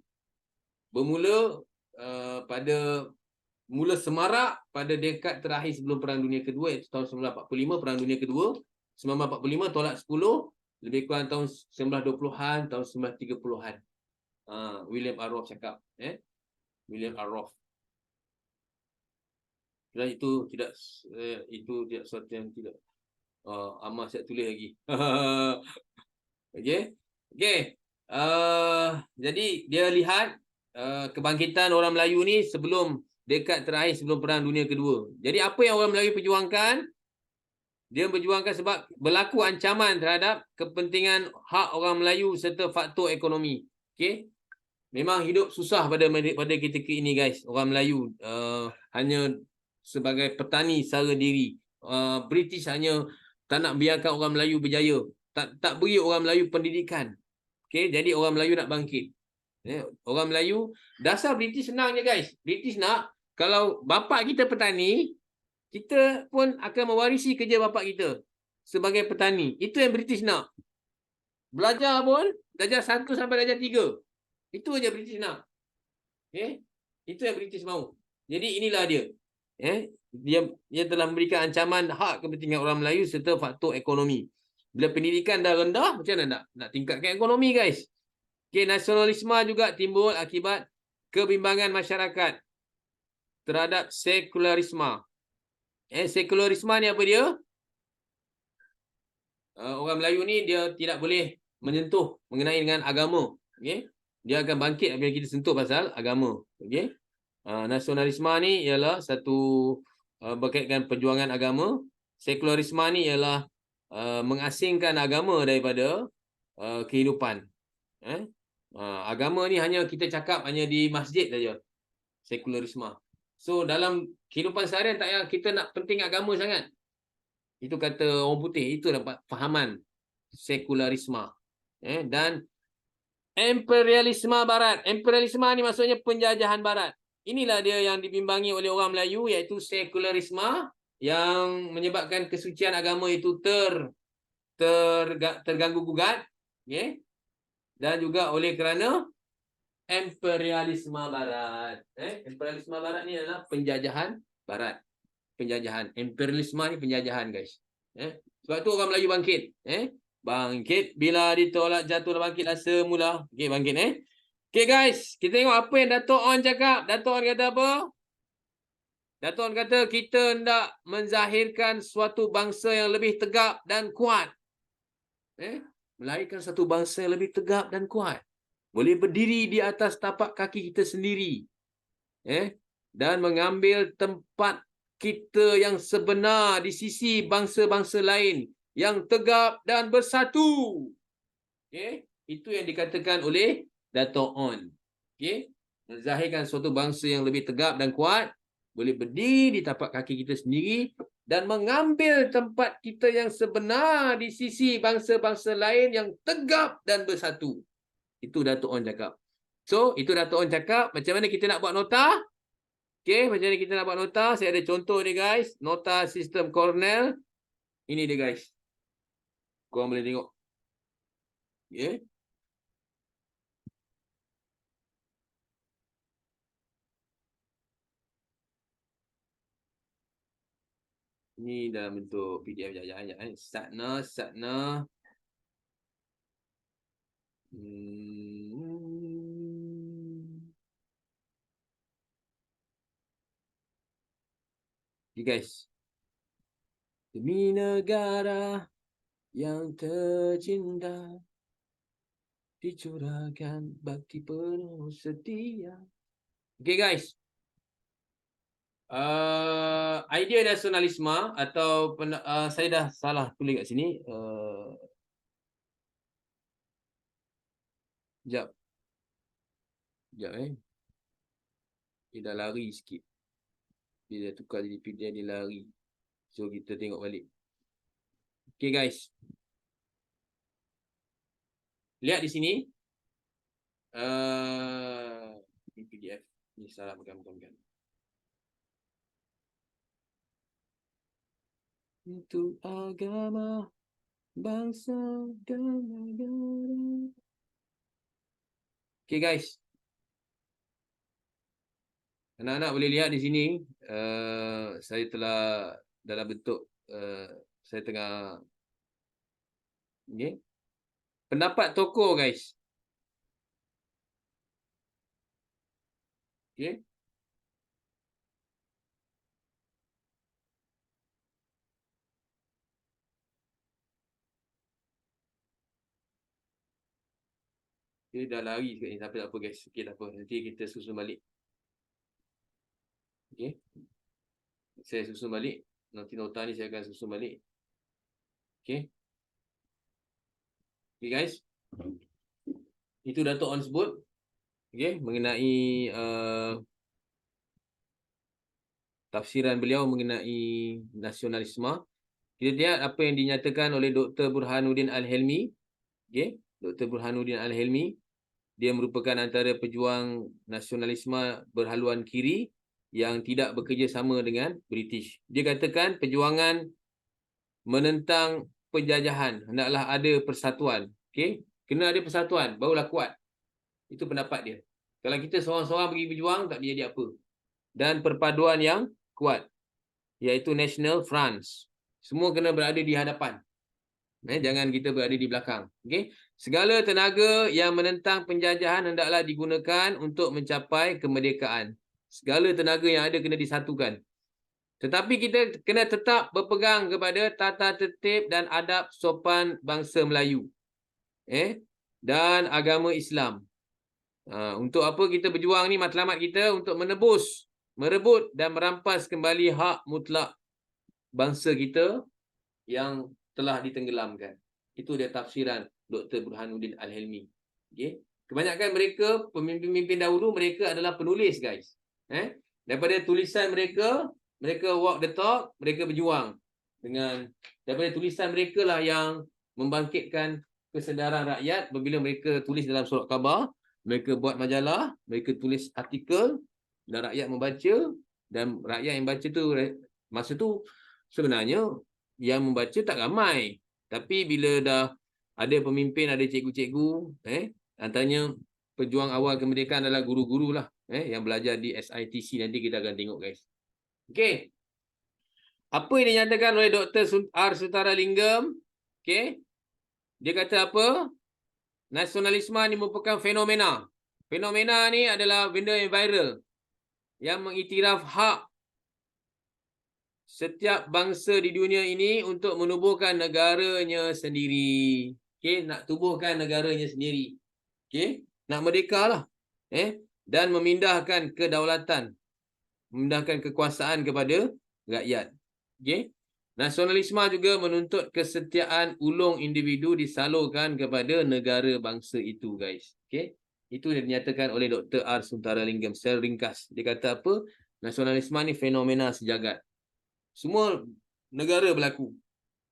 bermula pada mula semarak pada dekad terakhir sebelum Perang Dunia Kedua, iaitu tahun 1945, Perang Dunia Kedua. 1945 tolak 10, lebih kurang tahun 1920-an, tahun 1930-an. William R. Roth cakap. William R. Roth. Dan itu tidak sesuatu yang tidak amat saya tulis lagi. Okey. Jadi dia lihat kebangkitan orang Melayu ni sebelum dekad terakhir sebelum Perang Dunia Kedua. Jadi apa yang orang Melayu perjuangkan? Dia perjuangkan sebab berlaku ancaman terhadap kepentingan hak orang Melayu serta faktor ekonomi. Okey. Memang hidup susah pada ketika ini guys. Orang Melayu hanya sebagai petani secara diri. British hanya tak nak biarkan orang Melayu berjaya. Tak beri orang Melayu pendidikan. Okey, jadi orang Melayu nak bangkit. Orang Melayu, dasar British senang je guys. British nak, kalau bapak kita petani, kita pun akan mewarisi kerja bapak kita sebagai petani. Itu yang British nak. Belajar pun, darjah 1 sampai darjah 3. Itu aja British nak. Okay? Itu yang British mahu. Jadi inilah dia. Dia telah memberikan ancaman hak kepentingan orang Melayu serta faktor ekonomi. Bila pendidikan dah rendah, macam mana nak tingkatkan ekonomi guys? Okay, nasionalisme juga timbul akibat kebimbangan masyarakat terhadap sekularisme. Sekularisme ni apa dia? Orang Melayu ni dia tidak boleh menyentuh mengenai dengan agama. Okay? Dia akan bangkit apabila kita sentuh pasal agama. Okay? Nasionalisme ni ialah satu berkaitan perjuangan agama. Sekularisme ni ialah mengasingkan agama daripada kehidupan. Agama ni hanya kita cakap hanya di masjid saja. Sekularisme. So dalam kehidupan seharian tak payah kita nak penting agama sangat. Itu kata orang putih, itu dapat fahaman sekularisme. Dan imperialisme barat. Imperialisme ni maksudnya penjajahan barat. Inilah dia yang dibimbangi oleh orang Melayu, iaitu sekularisme yang menyebabkan kesucian agama itu terganggu gugat, okay? Dan juga oleh kerana imperialisme barat. Imperialisme barat ni adalah penjajahan barat. Penjajahan. Imperialisme ni penjajahan, guys. Sebab tu orang Melayu bangkit. Bangkit bila ditolak jatuh bangkitlah semula. Okey, bangkit. Okey, guys, kita tengok apa yang Dato' On cakap. Dato' On kata apa? Dato' On kata kita hendak menzahirkan suatu bangsa yang lebih tegap dan kuat. Melahirkan satu bangsa yang lebih tegap dan kuat. Boleh berdiri di atas tapak kaki kita sendiri. Dan mengambil tempat kita yang sebenar di sisi bangsa-bangsa lain yang tegap dan bersatu. Itu yang dikatakan oleh Dato' On. Menzahirkan suatu bangsa yang lebih tegap dan kuat, boleh berdiri di tapak kaki kita sendiri dan mengambil tempat kita yang sebenar di sisi bangsa-bangsa lain yang tegap dan bersatu. Itu Dato' On cakap. So, itu Dato' On cakap. Macam mana kita nak buat nota? Macam mana kita nak buat nota? Saya ada contoh ni, guys. Nota sistem Cornell. Ini dia, guys. Korang boleh tengok. Ini dalam bentuk PDF. Satna. Okay, guys. Demi negara yang tercinta, dicurahkan bakti penuh setia. Okay, guys. Idea nasionalisme atau saya dah salah tulis kat sini. Sekejap. Dia dah lari sikit. Dia dah tukar jadi PDF, dia lari. So kita tengok balik. Okay, guys. Lihat di sini. Ini PDF. Ini salah bukan. Untuk agama, bangsa dan negara. Okay, guys. Anak-anak boleh lihat di sini. Saya telah dalam bentuk saya tengah pendapat tokoh, guys. Dia dah lari sikit ni. Tapi tak apa, guys. Tak apa. Nanti kita susun balik. Saya susun balik. Nanti nota ni saya akan susun balik. Okay, guys. Itu Dato' On sebut. Mengenai tafsiran beliau mengenai nasionalisme. Kita lihat apa yang dinyatakan oleh Dr. Burhanuddin Al-Helmi. Dr. Burhanuddin Al-Helmi. Dia merupakan antara pejuang nasionalisme berhaluan kiri yang tidak bekerjasama dengan British. Dia katakan perjuangan menentang penjajahan hendaklah ada persatuan. Kena ada persatuan, barulah kuat. Itu pendapat dia. Kalau kita seorang-seorang pergi berjuang, tak jadi apa. Dan perpaduan yang kuat, iaitu National France. Semua kena berada di hadapan. Jangan kita berada di belakang. Segala tenaga yang menentang penjajahan hendaklah digunakan untuk mencapai kemerdekaan. Segala tenaga yang ada kena disatukan. Tetapi kita kena tetap berpegang kepada tata tertib dan adab sopan bangsa Melayu. Dan agama Islam. Untuk apa kita berjuang ni? Matlamat kita untuk menebus, merebut dan merampas kembali hak mutlak bangsa kita yang telah ditenggelamkan. Itu dia tafsiran Dr. Burhanuddin Al-Helmi. Kebanyakan mereka, pemimpin-pemimpin dahulu, mereka adalah penulis, guys. Daripada tulisan mereka, mereka walk the talk, mereka berjuang. Daripada tulisan mereka lah yang membangkitkan kesedaran rakyat. Bila mereka tulis dalam surat khabar, mereka buat majalah, mereka tulis artikel dan rakyat membaca, dan rakyat yang baca tu masa tu sebenarnya yang membaca tak ramai. Tapi bila dah ada pemimpin, ada cikgu-cikgu, antaranya pejuang awal kemerdekaan adalah guru-guru lah, yang belajar di SITC, nanti kita akan tengok, guys. Okey. Apa yang dinyatakan oleh Dr. R. Suntaralinggam? Okey. Dia kata apa? Nasionalisme ni merupakan fenomena. Fenomena ni adalah benda yang viral, yang mengiktiraf hak setiap bangsa di dunia ini untuk menubuhkan negaranya sendiri. Okey, nak tubuhkan negaranya sendiri. Okey, nak merdeka lah. Dan memindahkan kedaulatan, memindahkan kekuasaan kepada rakyat. Okey. Nasionalisme juga menuntut kesetiaan ulung individu disalurkan kepada negara bangsa itu, guys. Okey. Itu yang dinyatakan oleh Dr. R. Suntaralinggam secara ringkas. Dia kata apa? Nasionalisme ni fenomena sejagat. Semua negara berlaku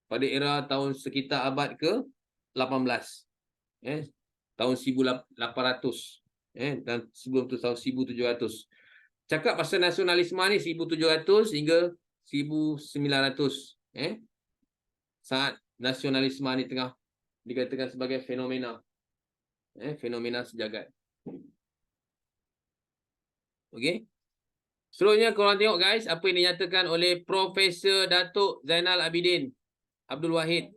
pada era tahun sekitar abad ke-18. Tahun 1800. Dan sebelum tu tahun 1700. Cakap pasal nasionalisme ni 1700 hingga 1900. Saat nasionalisme ni tengah dikatakan sebagai fenomena. Fenomena sejagat. Okey. Seterusnya korang tengok, guys, apa yang dinyatakan oleh Profesor Datuk Zainal Abidin Abdul Wahid.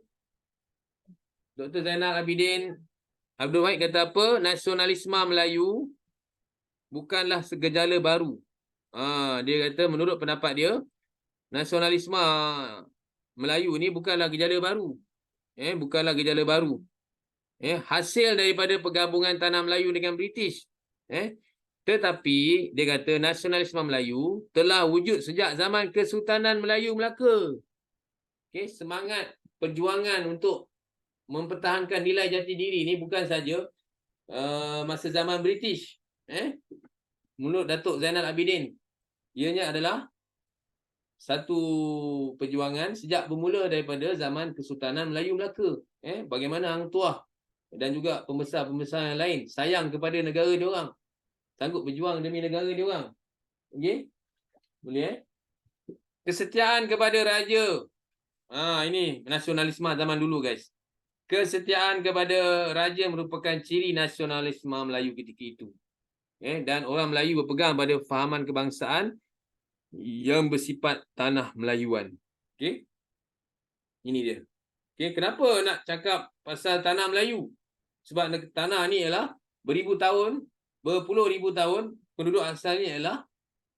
Dr. Zainal Abidin Abdul Wahid kata apa? Nasionalisme Melayu bukanlah segejala baru. Dia kata menurut pendapat dia, nasionalisme Melayu ni bukanlah gejala baru. Bukanlah gejala baru. Hasil daripada pergabungan tanah Melayu dengan British. Tetapi dia kata nasionalisme Melayu telah wujud sejak zaman Kesultanan Melayu Melaka. Semangat perjuangan untuk mempertahankan nilai jati diri ni bukan saja masa zaman British. Menurut Datuk Zainal Abidin, ianya adalah satu perjuangan sejak bermula daripada zaman Kesultanan Melayu Melaka. Bagaimana Hang Tuah dan juga pembesar-pembesar yang lain sayang kepada negara diorang, sanggup berjuang demi negara diorang. Okey? Boleh Kesetiaan kepada raja. Ini nasionalisme zaman dulu, guys. Kesetiaan kepada raja merupakan ciri nasionalisme Melayu ketika itu. Dan orang Melayu berpegang pada fahaman kebangsaan yang bersifat tanah Melayuan. Okey? Ini dia. Okey, kenapa nak cakap pasal tanah Melayu? Sebab tanah ni ialah beribu tahun, berpuluh ribu tahun, penduduk asalnya ialah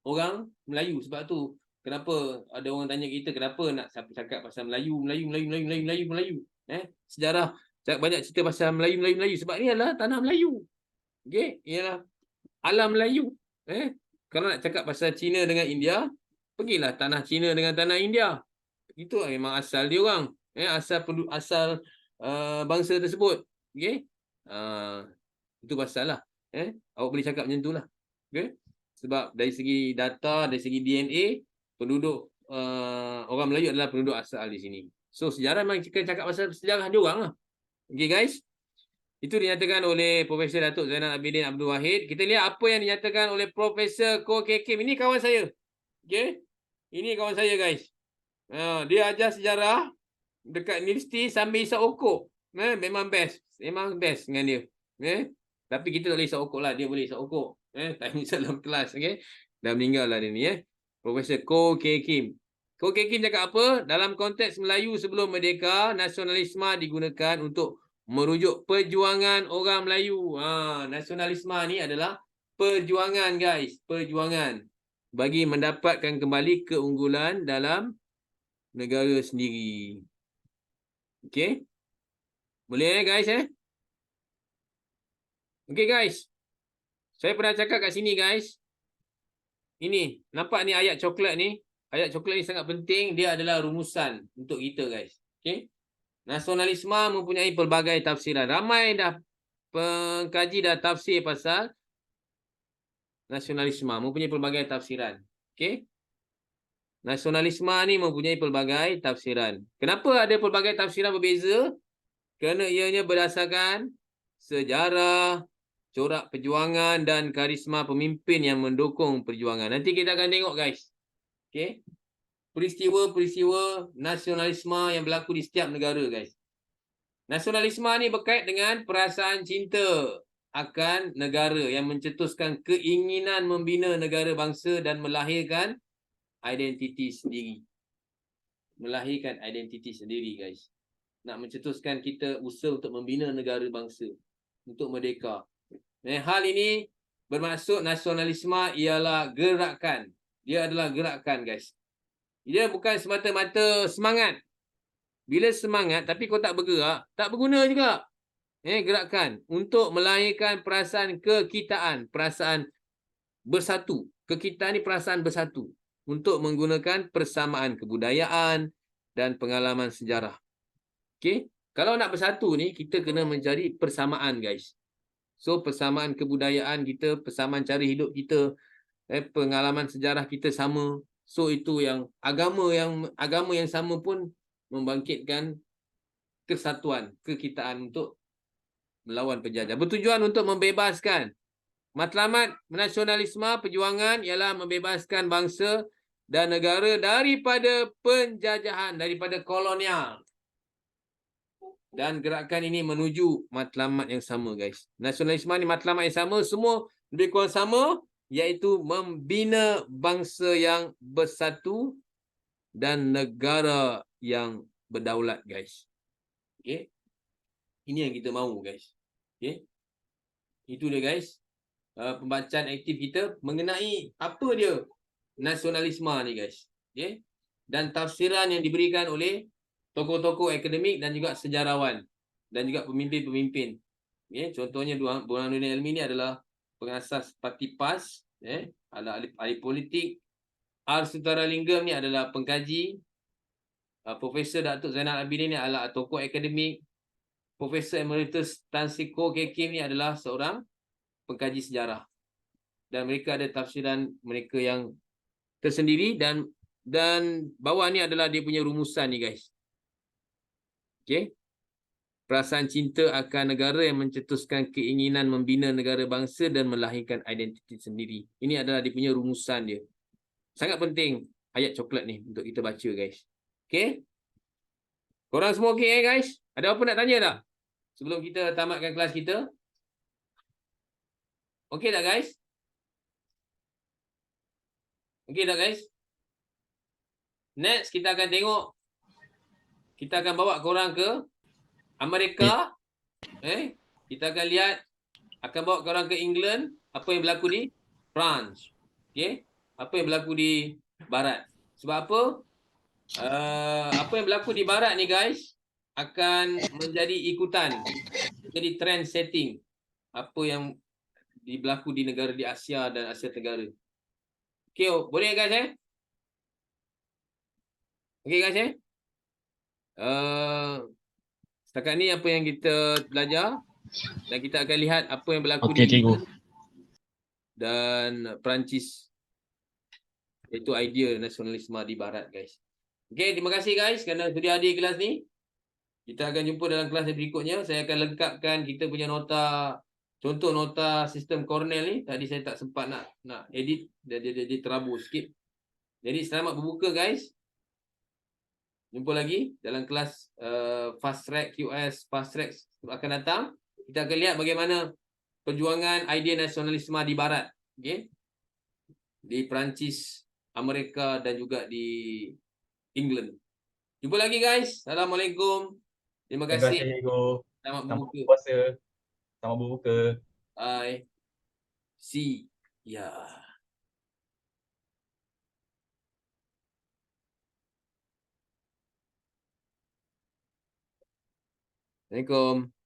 orang Melayu. Sebab tu kenapa ada orang tanya kita kenapa nak cakap pasal Melayu. Sejarah banyak cerita pasal Melayu. Sebab ni adalah tanah Melayu. Okey, ialah alam Melayu. Kalau nak cakap pasal Cina dengan India, pergilah tanah Cina dengan tanah India. Itu memang asal dia orang. Asal bangsa tersebut. Okey. Itu pasal lah. Awak boleh cakap macam tu lah. Okay? Sebab dari segi data, dari segi DNA, penduduk orang Melayu adalah penduduk asal di sini. So sejarah memang kita cakap pasal sejarah dia orang lah. Okay, guys. Itu dinyatakan oleh Profesor Datuk Zainal Abidin Abdul Wahid. Kita lihat apa yang dinyatakan oleh Profesor Koh Keng Kim. Ini kawan saya. Okay? Ini kawan saya, guys. Dia ajar sejarah dekat universiti sambil isap okok. Memang best. Memang best dengan dia. Tapi kita tak boleh isap okok lah. Dia boleh isap okok. Tak isap dalam kelas. Okay? Dah meninggal lah dia ni. Profesor Koh Keng Kim. Koh Keng Kim cakap apa? Dalam konteks Melayu sebelum merdeka, nasionalisme digunakan untuk merujuk perjuangan orang Melayu. Nasionalisme ni adalah perjuangan, guys. Perjuangan. Bagi mendapatkan kembali keunggulan dalam negara sendiri. Okey? Boleh guys? Okey, guys. Saya pernah cakap kat sini, guys. Ini. Nampak ni ayat coklat ni? Ayat coklat ni sangat penting. Dia adalah rumusan untuk kita, guys. Okey? Nasionalisme mempunyai pelbagai tafsiran. Ramai dah pengkaji dah tafsir pasal nasionalisme, mempunyai pelbagai tafsiran. Okey. Nasionalisme ni mempunyai pelbagai tafsiran. Kenapa ada pelbagai tafsiran berbeza? Kerana ianya berdasarkan sejarah, corak perjuangan dan karisma pemimpin yang mendukung perjuangan. Nanti kita akan tengok guys. Okey. Peristiwa-peristiwa nasionalisme yang berlaku di setiap negara guys. Nasionalisme ni berkait dengan perasaan cinta akan negara yang mencetuskan keinginan membina negara bangsa dan melahirkan identiti sendiri. Melahirkan identiti sendiri guys. Nak mencetuskan kita usaha untuk membina negara bangsa. Untuk merdeka. Hal ini bermaksud nasionalisme ialah gerakan. Dia adalah gerakan guys. Dia bukan semata-mata semangat. Bila semangat tapi kau tak bergerak, tak berguna juga. Gerakan untuk melahirkan perasaan kekitaan, perasaan bersatu. Kekitaan ni perasaan bersatu untuk menggunakan persamaan kebudayaan dan pengalaman sejarah. Okey, kalau nak bersatu ni kita kena mencari persamaan guys. So persamaan kebudayaan kita, persamaan cara hidup kita, pengalaman sejarah kita sama. So itu yang agama yang sama pun membangkitkan kesatuan, kekitaan untuk melawan penjajah. Bertujuan untuk membebaskan. Matlamat nasionalisme perjuangan ialah membebaskan bangsa dan negara daripada penjajahan, daripada kolonial. Dan gerakan ini menuju matlamat yang sama guys. Nasionalisme ni matlamat yang sama, semua lebih kurang sama, iaitu membina bangsa yang bersatu dan negara yang berdaulat guys. Okey. Ini yang kita mahu guys. Okey. Itu dia guys. Pembacaan aktif kita mengenai apa dia nasionalisme ni guys. Okey. Dan tafsiran yang diberikan oleh tokoh-tokoh akademik dan juga sejarawan dan juga pemimpin-pemimpin. Okay, contohnya Burhanuddin Ilmi ni adalah pengasas Parti PAS, adalah ahli politik. R. Sutaralinggam ni adalah pengkaji. Profesor Datuk Zainal Abidin ni adalah tokoh akademik. Profesor Emeritus Tan Siko Kekim ni adalah seorang pengkaji sejarah. Dan mereka ada tafsiran mereka yang tersendiri dan bawah ni adalah dia punya rumusan ni guys. Okey. Perasaan cinta akan negara yang mencetuskan keinginan membina negara bangsa dan melahirkan identiti sendiri. Ini adalah dia punya rumusan dia. Sangat penting ayat coklat ni untuk kita baca guys. Okey? Korang semua okey guys? Ada apa nak tanya tak? Sebelum kita tamatkan kelas kita. Okey tak guys? Okey tak guys? Next kita akan tengok. Kita akan bawa korang ke Amerika. Kita akan lihat, akan bawa korang ke England, apa yang berlaku di France. Okey? Apa yang berlaku di barat. Sebab apa? Apa yang berlaku di barat ni guys akan menjadi ikutan, jadi trend setting apa yang berlaku di negara di Asia dan Asia Tenggara. Okey, boleh guys Okey guys setakat ni apa yang kita belajar dan kita akan lihat apa yang berlaku di England dan Perancis, iaitu idea nasionalisme di barat guys. Okey, terima kasih guys kerana sudi hadir kelas ni. Kita akan jumpa dalam kelas yang berikutnya. Saya akan lengkapkan kita punya nota, contoh nota sistem Cornell ni. Tadi saya tak sempat nak edit, dia terabur sikit. Jadi selamat berbuka guys. Jumpa lagi dalam kelas Fast Track QS Fast Track akan datang. Kita akan lihat bagaimana perjuangan idea nasionalisme di barat, okey, di Perancis, Amerika dan juga di England. Jumpa lagi guys. Assalamualaikum. Terima kasih. Terima kasih Ego. Selamat Selamat berbuka. puasa. Selamat berbuka. Bye. See ya. Assalamualaikum.